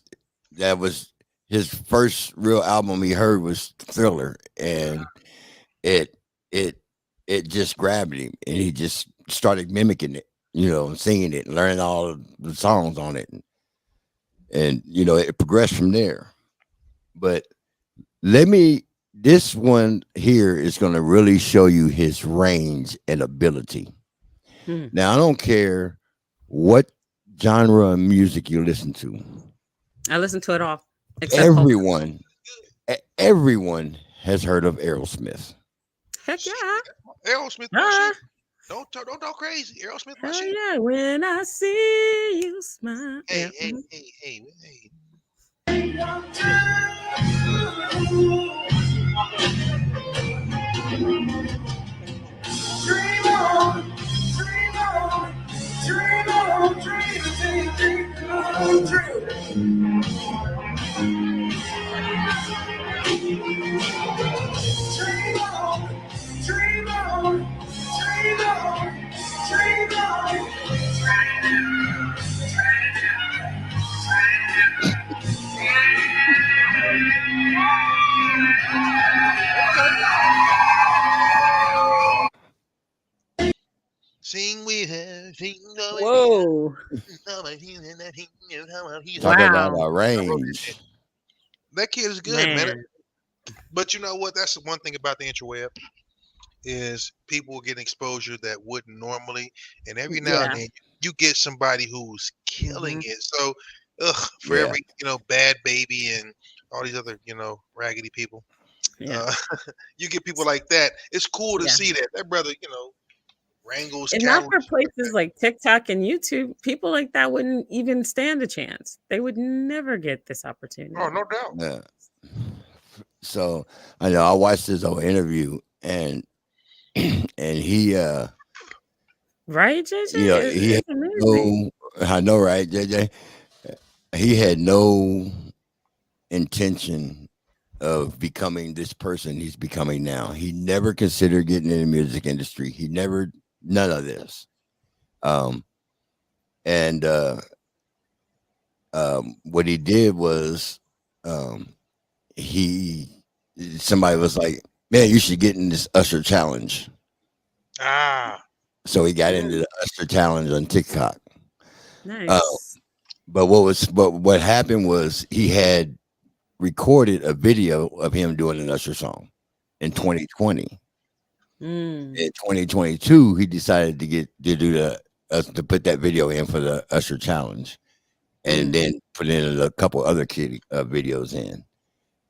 his first real album he heard was Thriller, and it just grabbed him, and he just started mimicking it, and singing it, and learning all of the songs on it, and it progressed from there. But this one here is going to really show you his range and ability. Now, I don't care what genre of music you listen to. I listen to it all. Everyone has heard of Aerosmith. Heck yeah. Aerosmith. Don't talk crazy. Aerosmith. Hell yeah. When I see you smile. Hey. Dream on, dream on, dream on, dream on, dream. Dream on, dream on, dream on, dream on, Sing with her. Whoa. Talk about a range. That kid is good, man. But you know what? That's the one thing about the interweb is people will get exposure that wouldn't normally, and every now and then you get somebody who's killing it. So, for every Bad Baby and all these other raggedy people. Yeah. You get people like that. It's cool to Yeah. see that. That brother, wrangles And not cattle. for places like TikTok and YouTube, people like that wouldn't even stand a chance. They would never get this opportunity. Oh, no doubt. Yeah. So I know I watched his whole interview, and he Right, JJ? you know, he had It's amazing. I know, right, JJ? He had no intention of becoming this person he's becoming now. He never considered getting in the music industry. He never, none of this. And what he did was, somebody was like, "Man, you should get in this Usher challenge." Ah, So he got into the Usher challenge on TikTok. Nice. But what happened was he had recorded a video of him doing an Usher song in 2020. In 2022, he decided to put that video in for the Usher challenge, and then put in a couple other videos in,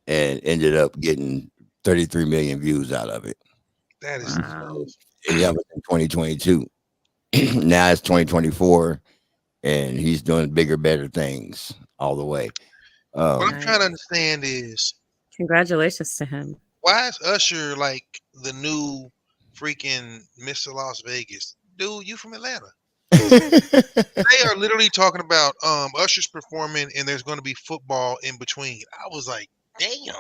and ended up getting 33 million views out of it. that is Wow. And that was in 2022. Now it's 2024, and he's doing bigger, better things all the way. what I'm trying to understand is, Congratulations to him. why is Usher like the new freaking Mr. Las Vegas? Dude, you from Atlanta. They are literally talking about Usher's performing, and there's going to be football in between. I was like, damn.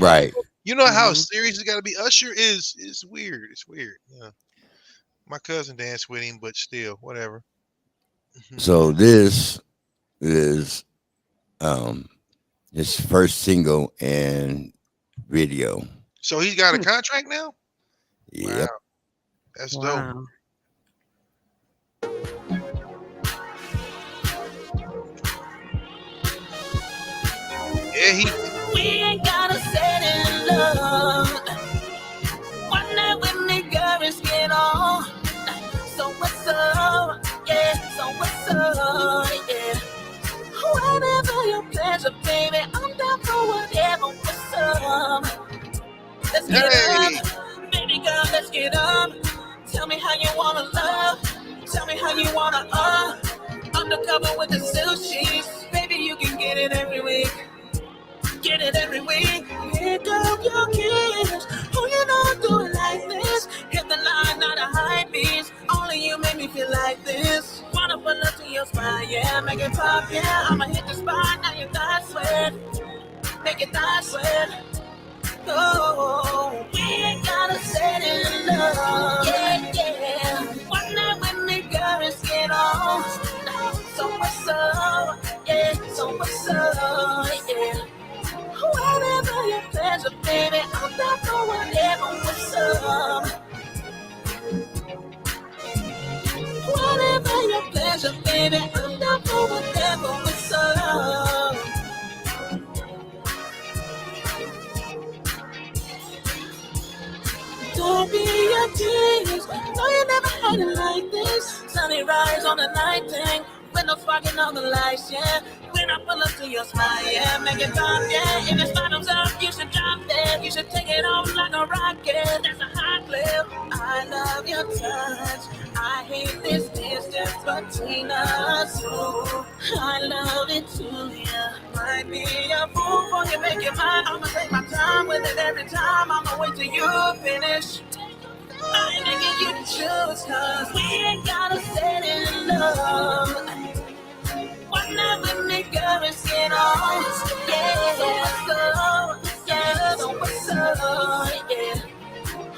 Right. You know how serious it's got to be? Usher is weird. It's weird. Yeah. My cousin danced with him, but still, whatever. So this is his first single and video. So he's got a contract now? Yep. Wow. That's dope. Yeah, we ain't gotta set in love. One night when the girls get on. So what's up? Yeah, so what's up? Yeah. Whatever your pleasure, baby, I'm down for whatever. What's up? Let's get up, baby girl, let's get up. Tell me how you wanna love. Tell me how you wanna undercover with the silk sheets. Baby, you can get it every week. Get it every week. Pick up your kids. Oh, you know I do it like this. Hit the line, not a high beat. Only you make me feel like this. Wanna pull up to your spine, yeah. Make it pop, yeah. I'ma hit the spot, now your thighs sweat. Make it thighs sweat. Oh, we ain't gotta set in love. Yeah, yeah. One night when the girls get on. So what's up? Yeah, so what's up? Yeah. Whatever your pleasure, baby, I'm down for whatever. What's up? Whatever your pleasure, baby, I'm down for whatever. What's up? Don't be a tease. No, you never had it like this. Sunny rise on the night thing. Windows sparking all the lights, yeah. When I pull up to your spot, yeah. Make it pop, yeah. If it's bottoms up, you should drop that. You should take it off like a rocket. That's a hot clip. I love your touch. I hate this distance between us. Ooh, I love it too, yeah. Might be a fool for you, make it mine. I'ma take my time with it every time. I'ma wait till you finish. I ain't nigga you to choose, cause we ain't gotta set in love. One night when the girls get on. Yeah, so what's up? Yeah, so what's up? Yeah.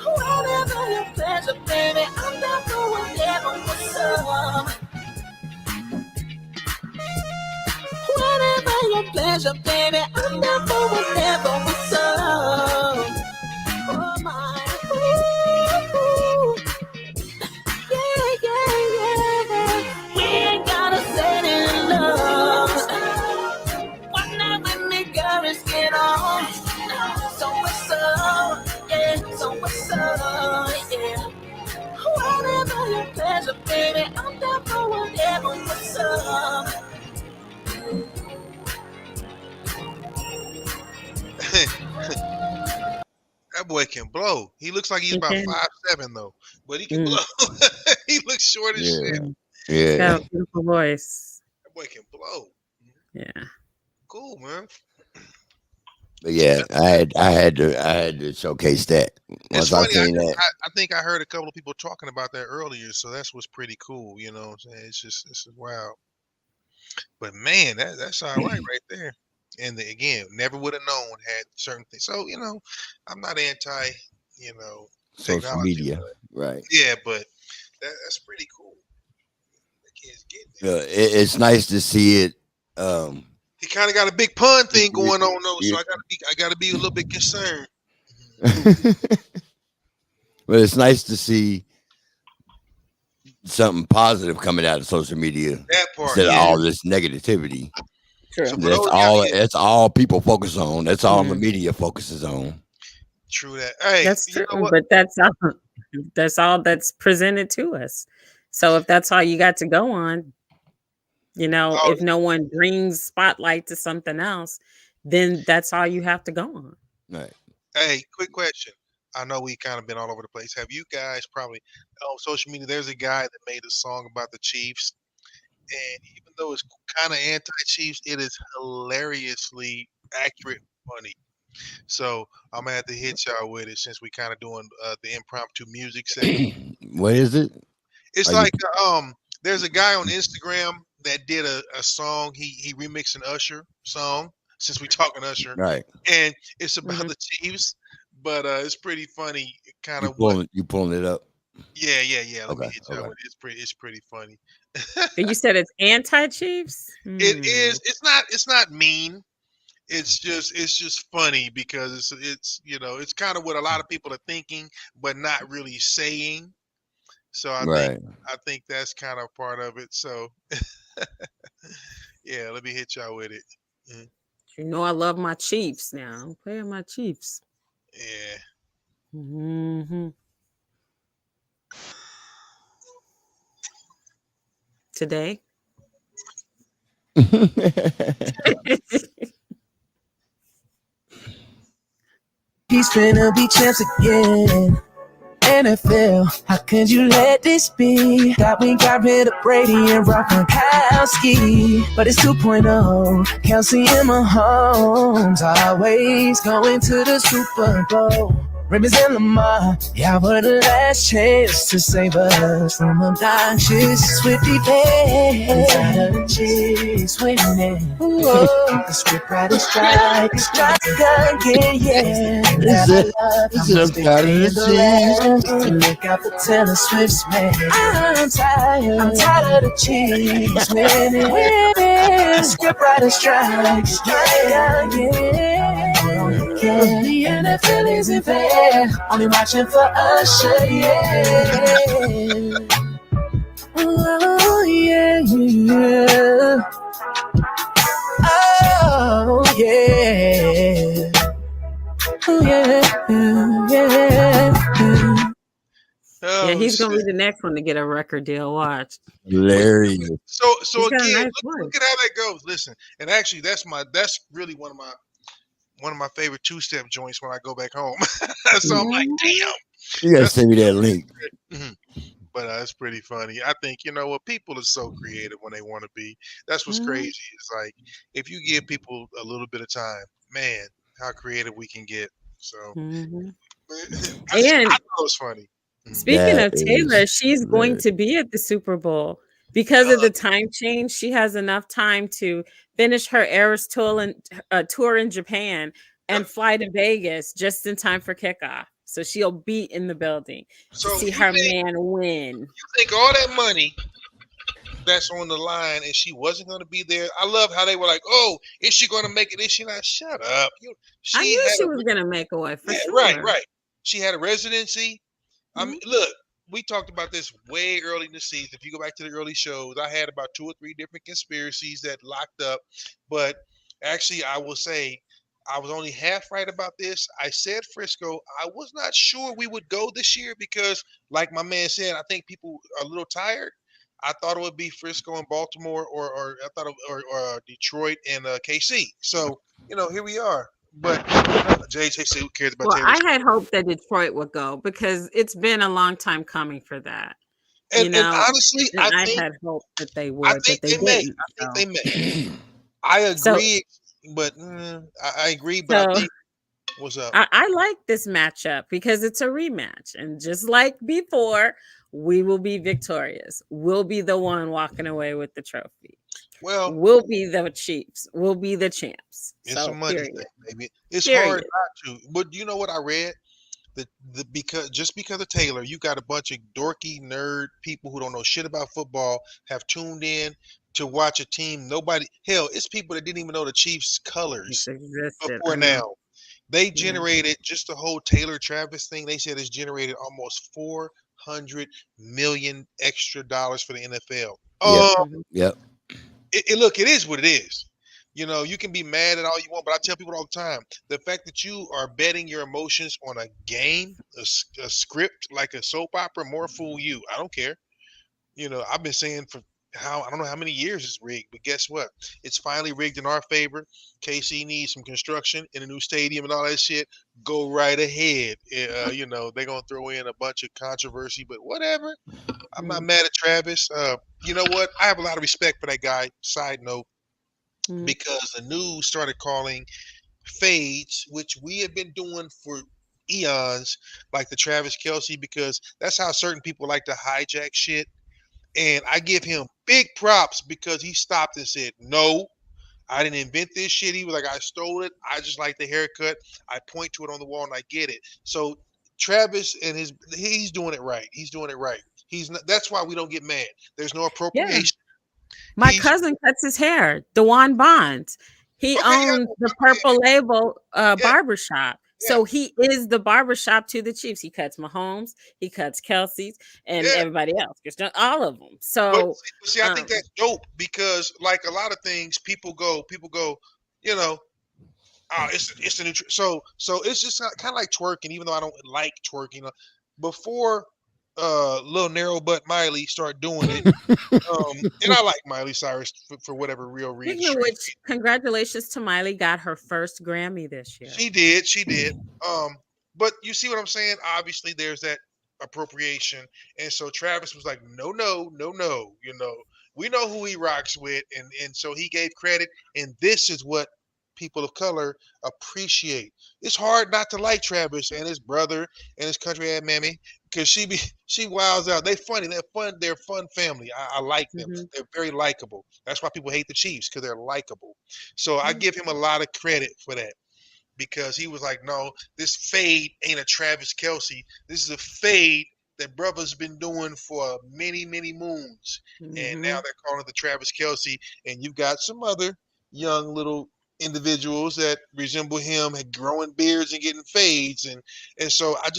Whatever your pleasure, baby, I'm down for whatever. What's up? Whatever your pleasure, baby, I'm down for whatever. What's up? Oh my. Ooh. Yeah, yeah, yeah. We ain't gotta set in love. One night when the girls get on. So what's up? Yeah, so what's up? Yeah. Whatever your pleasure, baby, I'm down for whatever. What's up? That boy can blow. He looks like he's about can. 5'7" though, but he can blow. He looks short as shit. Yeah. Got a beautiful voice. That boy can blow. Yeah. Cool, man. But yeah, I had to showcase that. It's Once I funny. seen that, I think I heard a couple of people talking about that earlier, so that's what's pretty cool. You know what I'm saying? It's just wild. But man, that's all right right there. And again, never would have known had certain things. So I'm not anti, social technology, media, but, right? yeah, but that's pretty cool. The kids getting it. It's nice to see it. He kind of got a big pun thing going on though, so I gotta be a little bit concerned. But it's nice to see something positive coming out of social media That part, instead of all this negativity. True. So That's all people focus on. That's all the media focuses on. True that. Hey, That's true, you know what? but that's all that's presented to us. So if that's all you got to go on, if no one brings spotlight to something else, then that's all you have to go on. Right. Hey, quick question. I know we kind of been all over the place. Have you guys probably on social media? There's a guy that made a song about the Chiefs, and even though it's kind of anti-Chiefs, it is hilariously accurate, funny. So I'm gonna have to hit y'all with it since we kind of doing the impromptu music segment. What is it? It's like there's a guy on Instagram that did a song. He remixed an Usher song. Since we talking Usher, Right? And it's about the Chiefs, but it's pretty funny. Kind of you pulling it up? Yeah. Let me Okay, hit y'all with it. It's pretty funny. And you said it's anti-Chiefs? It is. It's not mean. It's just funny because it's kind of what a lot of people are thinking, but not really saying. So I think that's kind of part of it. So yeah, let me hit y'all with it. I love my Chiefs now. I'm playing my Chiefs. Yeah. Mm-hmm. Today. He's finna be champs again. NFL, how could you let this be? We got rid of Brady and Gronkowski, but it's 2.0. Kelsey and Mahomes always going to the Super Bowl. Ravens and Lamar, yeah, we're the last chance to save us from obnoxious Swifty fans. Inside of the Chiefs winning. Whoa, the script writer strike again, yeah. Look out for Taylor Swift's man. I'm tired of the Chiefs winning. The script writer strikes, yeah. The NFL isn't fair. Only watching for Usher, yeah. Oh, yeah. Oh, yeah. Oh, yeah. Yeah, he's gonna be the next one to get a record deal. Watch. Hilarious. So again, look at how that goes. Listen, and actually, that's really one of my favorite two-step joints when I go back home. So I'm like, damn. You gotta send me that link. But it's pretty funny. I think what people are so creative when they want to be. That's what's crazy. It's like if you give people a little bit of time, man, how creative we can get. So And I thought it was funny. Speaking of Taylor, she's going to be at the Super Bowl. Because of the time change, she has enough time to finish her Eras tour in Japan and fly to Vegas just in time for kickoff. So she'll be in the building to see her man win. You think all that money that's on the line and she wasn't going to be there? I love how they were like, oh, is she going to make it? Is she not? Shut up. I knew she was going to make a way for sure. Right. She had a residency. I mean, look, we talked about this way early in the season. If you go back to the early shows, I had about 2 or 3 different conspiracies that locked up. But actually, I will say I was only half right about this. I said Frisco. I was not sure we would go this year because, like my man said, I think people are a little tired. I thought it would be Frisco and Baltimore, or I thought or Detroit and KC. So here we are. But JJ said, who cares about Well, Taylor I Swift? had hoped that Detroit would go because it's been a long time coming for that. And honestly, and I had hoped that they would, but they didn't. I think they may. I agree, but I agree. But I think what's up? I like this matchup because it's a rematch, and just like before, we will be victorious. We'll be the one walking away with the trophy. Well, we'll be the Chiefs. We'll be the champs. It's a money thing, baby. It's Period. hard not to. But you know what I read? Because of Taylor, you got a bunch of dorky nerd people who don't know shit about football have tuned in to watch a team. It's people that didn't even know the Chiefs colors before now. They generated just the whole Taylor Travis thing. They said it's generated almost $400 million extra dollars for the NFL. Yep. Look, it is what it is. You know, you can be mad at all you want, but I tell people all the time, the fact that you are betting your emotions on a game, a script like a soap opera, more fool you. I don't care. You know, I've been saying I don't know how many years it's rigged, but guess what? It's finally rigged in our favor. KC needs some construction in a new stadium and all that shit. Go right ahead. You know, they're going to throw in a bunch of controversy, but whatever. I'm not mad at Travis. You know what? I have a lot of respect for that guy. Side note. Because the news started calling fades, which we have been doing for eons, like the Travis Kelce, because that's how certain people like to hijack shit. And I give him big props because he stopped and said, no, I didn't invent this shit. He was like, I stole it. I just like the haircut. I point to it on the wall and I get it. So Travis and he's doing it right. He's doing it right. That's why we don't get mad. There's no appropriation. Yeah. My cousin cuts his hair, DeJuan Bonds. He owns the Purple Label barbershop. Yeah. So he is the barbershop to the Chiefs. He cuts Mahomes, he cuts Kelce's, and everybody else. Just all of them. So see, I think that's dope because, like a lot of things, people go, you know, it's the new. So it's just kind of like twerking, even though I don't like twerking. Before little narrow butt Miley start doing it, and I like Miley Cyrus for whatever real reason. Speaking of which, congratulations to Miley, got her first Grammy this year. She did. But you see what I'm saying? Obviously, there's that appropriation, and so Travis was like, no. You know, we know who he rocks with, and so he gave credit, and this is what people of color appreciate. It's hard not to like Travis and his brother and his country ad mammy because she wilds out. They funny. They're fun family. I like them. They're very likable. That's why people hate the Chiefs, because they're likable. So I give him a lot of credit for that, because he was like, no, this fade ain't a Travis Kelce. This is a fade that brother's been doing for many, many moons. And now they're calling it the Travis Kelce. And you've got some other young little individuals that resemble him, had growing beards and getting fades, and so I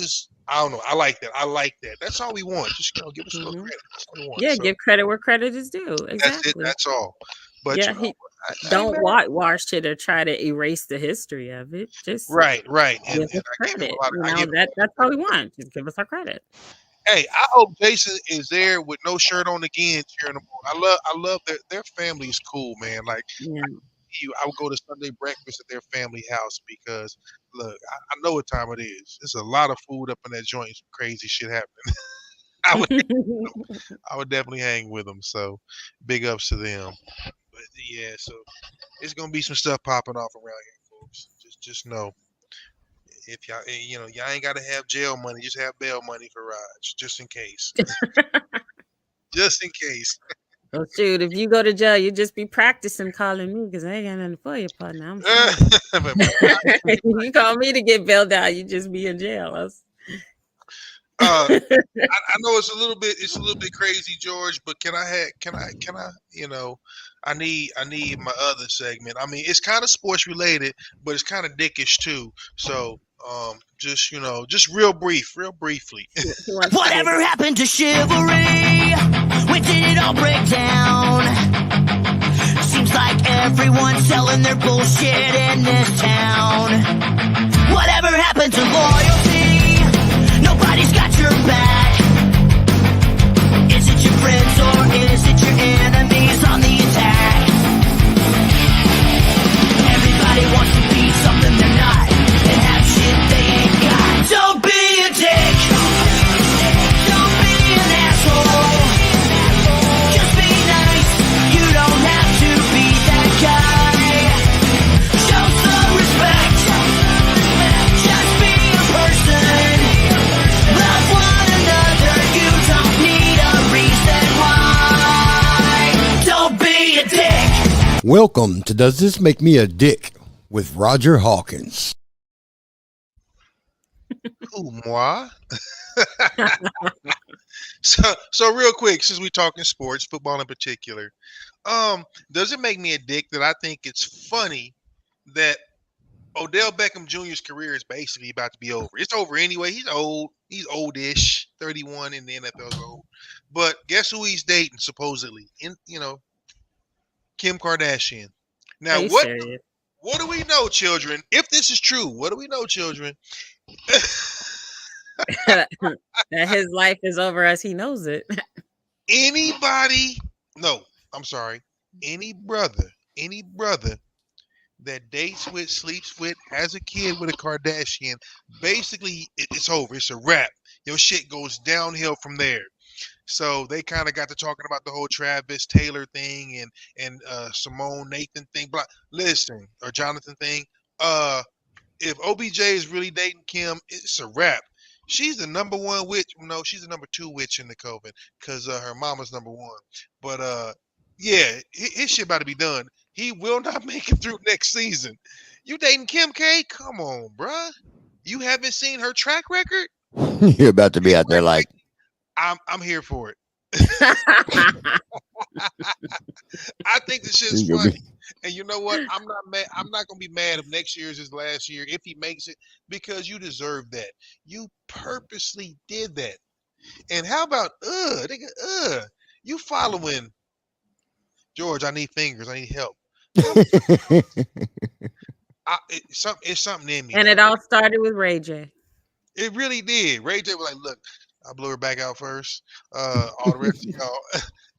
don't know. I like that. That's all we want. Just give us a little credit. That's all we want. Yeah, give credit where credit is due. Exactly. That's it. That's all. But yeah, don't whitewash it or try to erase the history of it. Just right. Give us credit. That's all we want. Just give us our credit. Hey, I hope Jason is there with no shirt on again cheering them on. I love their family is cool, man. Like. Yeah. I would go to Sunday breakfast at their family house because, look, I know what time it is. There's a lot of food up in that joint. Some crazy shit happening. I would definitely hang with them. So, big ups to them. But yeah, so it's gonna be some stuff popping off around here, folks. Just know, if y'all ain't gotta have jail money. Just have bail money for rides, just in case. Just in case. Oh shoot! If you go to jail, you just be practicing calling me because I ain't got nothing for you, partner. You call me to get bailed out, you just be in jail. I know it's a little bit crazy, George, but can I? You know, I need my other segment. I mean, it's kind of sports related, but it's kind of dickish too. So, just real briefly. Whatever happened to chivalry? When did it all break down? Seems like everyone's selling their bullshit in this town. Whatever happened to loyalty? Nobody's got your back. Is it your friends or is it your enemies on the attack? Everybody wants to be something they're not. Welcome to Does This Make Me a Dick with Roger Hawkins. Who, moi? So real quick, since we're talking sports, football in particular, does it make me a dick that I think it's funny that Odell Beckham Jr.'s career is basically about to be over? It's over anyway. He's old. He's oldish. 31 in the NFL's old. But guess who he's dating supposedly? Kim Kardashian. Now, what do we know, children? If this is true, what do we know, children? That his life is over as he knows it. Any brother that dates with, sleeps with, has a kid with a Kardashian, basically it's over. It's a wrap. Your shit goes downhill from there. So they kind of got to talking about the whole Travis Taylor thing and Simone Nathan thing. But listen, or Jonathan thing. If OBJ is really dating Kim, it's a wrap. She's the number one witch. No, she's the number 2 witch in the COVID because her mama's number 1. But yeah, his shit about to be done. He will not make it through next season. You dating Kim K? Come on, bruh. You haven't seen her track record? You're about to be out there like, I'm here for it. I think this shit's funny. And you know what? I'm not mad. I'm not gonna be mad if next year is his last year if he makes it, because you deserve that. You purposely did that. And how about you following George? I need fingers. I need help. It's something in me. And it all started with Ray J. It really did. Ray J was like, "Look, I blew her back out first. All the rest of y'all."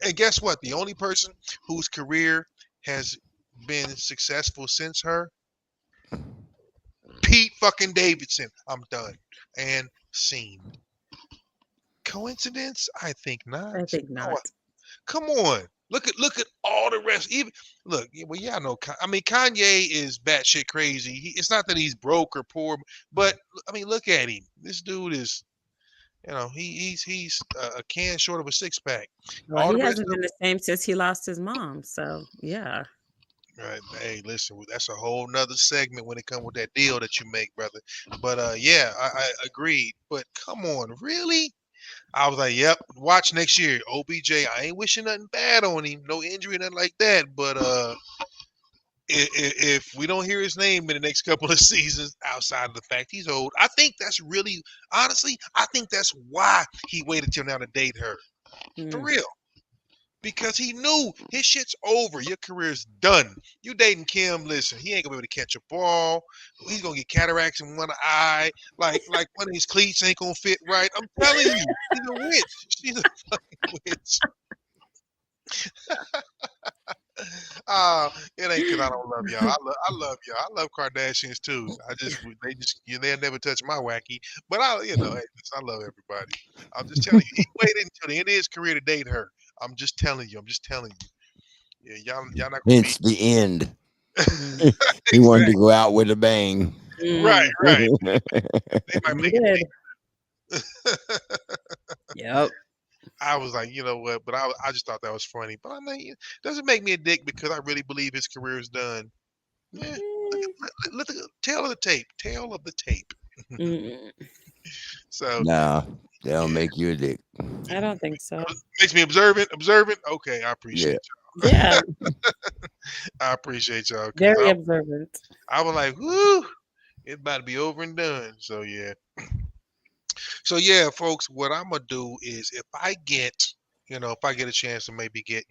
And guess what? The only person whose career has been successful since her, Pete fucking Davidson. I'm done. And scene. Coincidence? I think not. I think not. Come on. Look at all the rest. Even look, well, yeah, I know. I mean, Kanye is batshit crazy. It's not that he's broke or poor, but I mean, look at him. This dude is, he's a can short of a 6-pack. Well, he hasn't been the same since he lost his mom. So yeah. Right. Hey, listen, that's a whole nother segment when it comes with that deal that you make, brother. But yeah, I agreed. But come on, really? I was like, yep, watch next year. OBJ, I ain't wishing nothing bad on him. No injury, nothing like that. But if we don't hear his name in the next couple of seasons, outside of the fact he's old, I think that's really, honestly, I think that's why he waited till now to date her. For real. Because he knew his shit's over. Your career's done. You dating Kim, listen, he ain't gonna be able to catch a ball. He's gonna get cataracts in one eye. Like one of his cleats ain't gonna fit right. I'm telling you, she's a witch. She's a fucking witch. It ain't because I don't love y'all. I love y'all. I love Kardashians too. They'll never touch my wacky. But I love everybody. I'm just telling you, he waited until the end of his career to date her. I'm just telling you. Yeah, y'all not gonna it's the end. He wanted to go out with a bang. Right. They might make it. Yep. I was like, you know what? But I just thought that was funny. But I mean, it doesn't make me a dick because I really believe his career is done. Yeah. Look at the tail of the tape. Tail of the tape. So no, they'll make you a dick. I don't think so. Makes me observant. Okay, I appreciate y'all. Yeah. I appreciate y'all. Very observant. I was like, whoo, it's about to be over and done. So yeah. So yeah, folks, what I'm gonna do is if I get a chance to maybe get,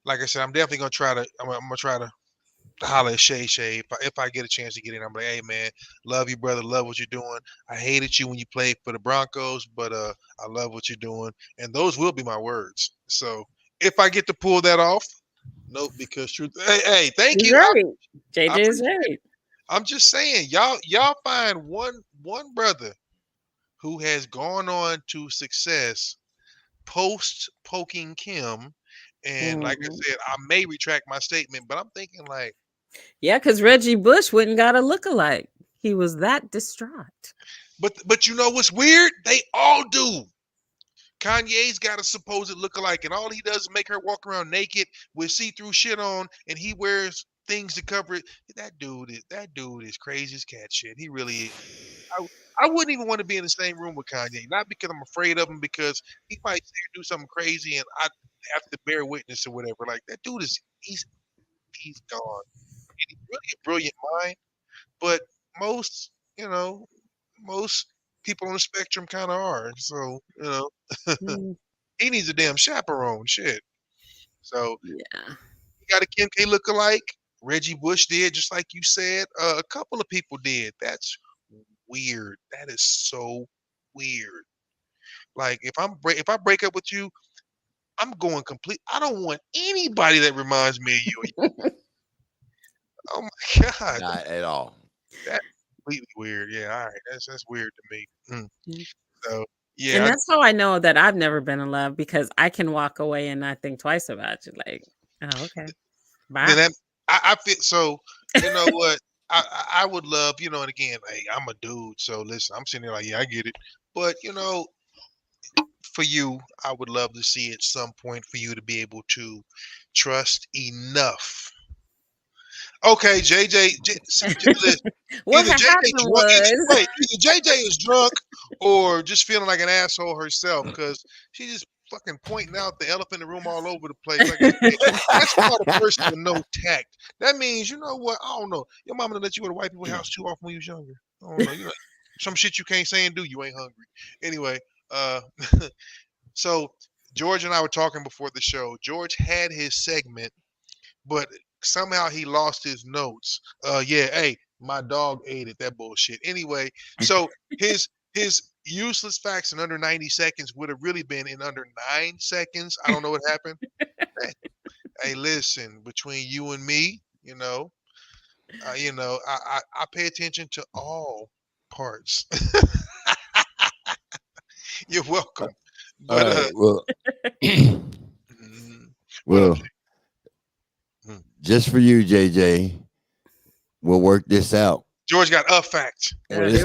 like I said, I'm definitely gonna try to. I'm gonna try to holler at Shay. If I get a chance to get in, I'm like, hey man, love you, brother, love what you're doing. I hated you when you played for the Broncos, but I love what you're doing, and those will be my words. So if I get to pull that off, nope, because truth. Hey, thank you. Right. JJ is right. I'm just saying, y'all find one brother who has gone on to success post poking Kim. And like I said, I may retract my statement, but I'm thinking like, yeah, because Reggie Bush wouldn't got a lookalike. He was that distraught. But you know what's weird? They all do. Kanye's got a supposed lookalike, and all he does is make her walk around naked with see-through shit on, and he wears things to cover it. That dude is crazy as cat shit. He really is. I wouldn't even want to be in the same room with Kanye, not because I'm afraid of him, because he might say or do something crazy, and I have to bear witness or whatever. Like that dude he's gone. And he's really a brilliant mind, but most people on the spectrum kind of are. So he needs a damn chaperone. Shit. So Yeah. he got a Kim K lookalike. Reggie Bush did, just like you said. A couple of people did. That's weird. That is so weird. Like if I break up with you, I'm going complete. I don't want anybody that reminds me of you. Oh my god. Not at all. That's completely weird. Yeah, all right. That's weird to me. So yeah. And that's how I know that I've never been in love, because I can walk away and not think twice about you. Like, oh, okay. Bye. Then I feel so. You know what? I would love, and again, like, I'm a dude, so listen, I'm sitting there like, yeah, I get it. But for you, I would love to see at some point for you to be able to trust Okay, JJ. What Either happened was either JJ is drunk or just feeling like an asshole herself because she's just fucking pointing out the elephant in the room all over the place. Like, that's called a person with no tact. That means, you know what? I don't know. Your mama let you go to white people's house too often when you was younger. I don't know. Some shit you can't say and do. You ain't hungry. Anyway, so George and I were talking before the show. George had his segment, but somehow he lost his notes. Hey, my dog ate it. That bullshit. Anyway, so his useless facts in under 90 seconds would have really been in under 9 seconds. I don't know what happened. Hey, listen, between you and me, I pay attention to all parts. You're welcome. But right, well, just for you, JJ, we'll work this out. George got a fact. Well, it's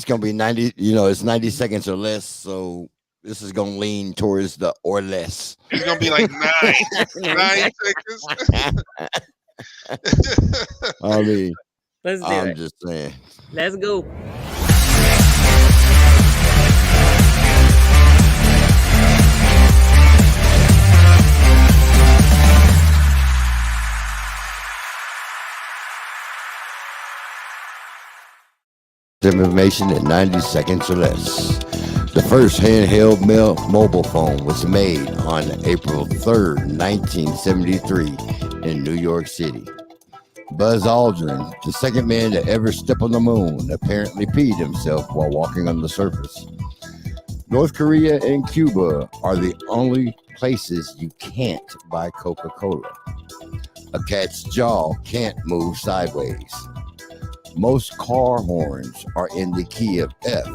gonna be 90. It's 90 seconds or less. So this is gonna lean towards the or less. It's gonna be like 9 seconds. I mean, let's do I'm it. just saying. Let's go. Information in 90 seconds or less. The first handheld mobile phone was made on April 3rd, 1973 in New York City. Buzz Aldrin, the second man to ever step on the moon, apparently peed himself while walking on the surface. North Korea and Cuba are the only places you can't buy Coca-Cola. A cat's jaw can't move sideways. Most car horns are in the key of F.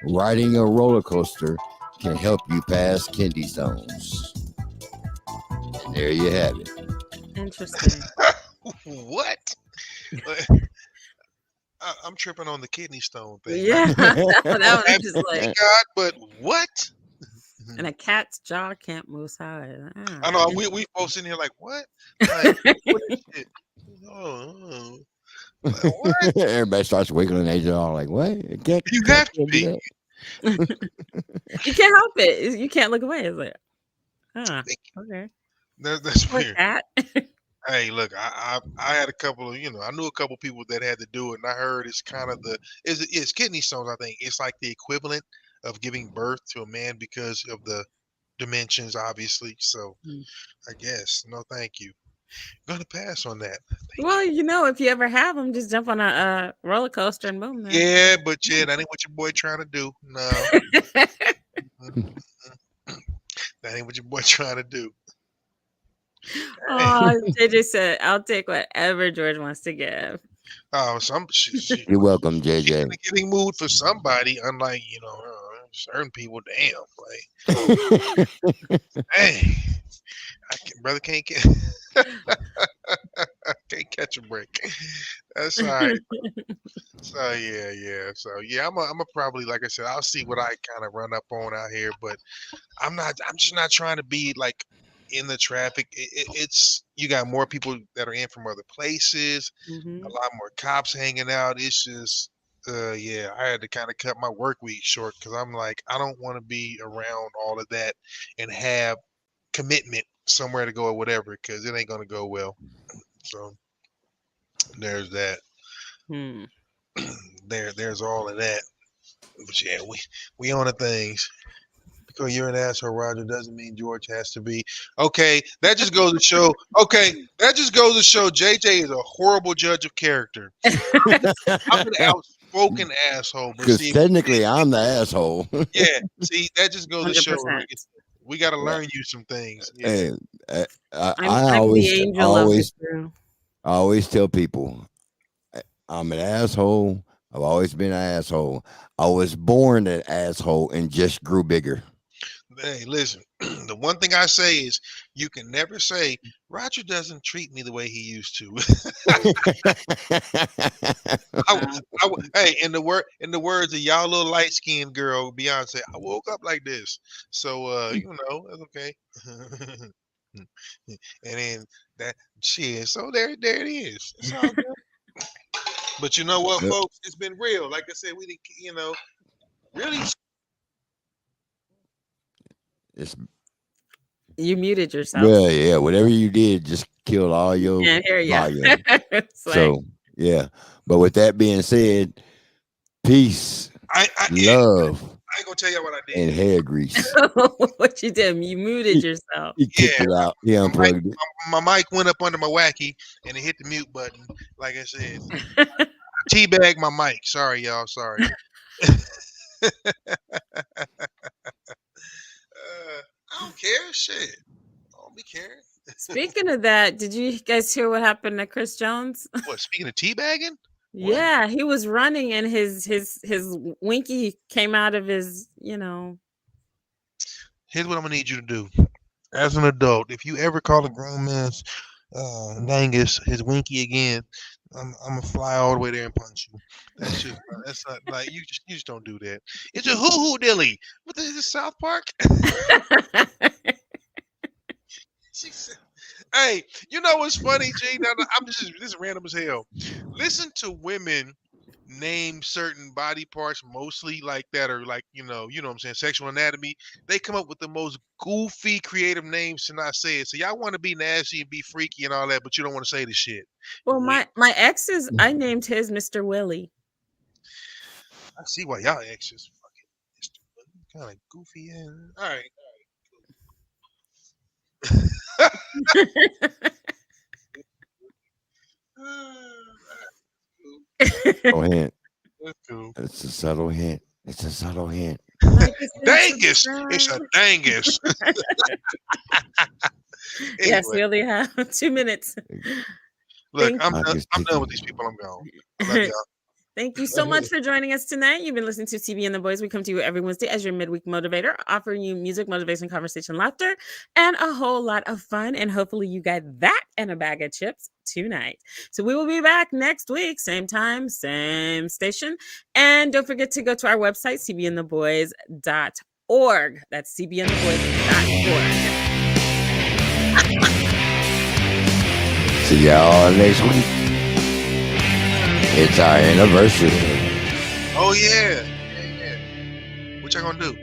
Riding a roller coaster can help you pass kidney stones. And there you have it. Interesting. What? I'm tripping on the kidney stone thing. Yeah, that was just like God, but what? And a cat's jaw can't move side. I know we both sitting here like what? Like, what is it? Oh. What? Everybody starts wiggling their jaw like, what? You have to be. You can't help it. You can't look away. It's like, okay. That's weird. Cat. Hey, look, I had a couple of, I knew a couple people that had to do it, and I heard it's kind of it's kidney stones. I think it's like the equivalent of giving birth to a man because of the dimensions, obviously. So, I guess no, thank you. I'm gonna pass on that. Well, if you ever have them, just jump on a roller coaster and boom. Yeah, but that ain't what your boy trying to do. No, that ain't what your boy trying to do. Oh, JJ said, "I'll take whatever George wants to give." Oh, you're welcome, JJ. In a giving mood for somebody, unlike certain people. Damn, like, hey, brother can't get. Can't catch a break. That's all right. So yeah. So yeah, I'm a probably, like I said, I'll see what I kind of run up on out here, but I'm just not trying to be like in the traffic. It's you got more people that are in from other places, a lot more cops hanging out. It's just yeah, I had to kind of cut my work week short because I'm like, I don't want to be around all of that and have commitment somewhere to go or whatever, because it ain't gonna go well. So there's that. There's all of that. But yeah, we on the things. Because you're an asshole, Roger, doesn't mean George has to be. Okay, that just goes to show. Okay, that just goes to show JJ is a horrible judge of character. I'm an outspoken asshole. Because technically, I'm the asshole. Yeah, see, that just goes 100%. To show we got to learn you some things. Yeah. Hey, I always tell people, I'm an asshole. I've always been an asshole. I was born an asshole and just grew bigger. Hey, listen, the one thing I say is you can never say Roger doesn't treat me the way he used to. Hey, in the words of y'all little light skinned girl Beyonce, I woke up like this. So that's okay. And then that shit. So there it is. It's all good. But you know what, folks? It's been real. Like I said, we didn't, really. You muted yourself. Yeah. Whatever you did just killed all your volume. So yeah. But with that being said, peace, love. I ain't gonna tell you what I did. And hair grease. What you did? You muted yourself. He kicked it out. He unplugged it. My mic went up under my wacky and it hit the mute button. Like I said, teabag my mic. Sorry, y'all. Sorry. I don't care. Shit. I don't be caring. Speaking of that, did you guys hear what happened to Chris Jones? What? Speaking of teabagging? Yeah, he was running and his winky came out of his, Here's what I'm gonna need you to do. As an adult, if you ever call a grown man's dangus his winky again, I'm gonna fly all the way there and punch you. That's not like you just don't do that. It's a hoo-hoo dilly. What is this, South Park? Hey, you know what's funny, G? Now, this is random as hell. Listen to women name certain body parts, mostly like that, or like you know what I'm saying, sexual anatomy. They come up with the most goofy, creative names to not say it. So y'all want to be nasty and be freaky and all that, but you don't want to say the shit. Well, my ex I named his Mr. Willie. I see why y'all exes fucking Mr. Willie, kind of goofy. All right. Subtle hint. That's cool. It's a subtle hint. It's a subtle hint. Dangus. It's a dangus. Anyway. Yes, we only have 2 minutes. Look, I'm done with these people. I'm gone. I love y'all. Thank you so much for joining us tonight. You've been listening to TV and the Boys. We come to you every Wednesday as your midweek motivator, offering you music, motivation, conversation, laughter, and a whole lot of fun. And hopefully you got that and a bag of chips tonight. So we will be back next week, same time, same station. And don't forget to go to our website, cbntheboys.org. That's cbntheboys.org. See y'all next week. It's our anniversary. Oh yeah. What y'all gonna do?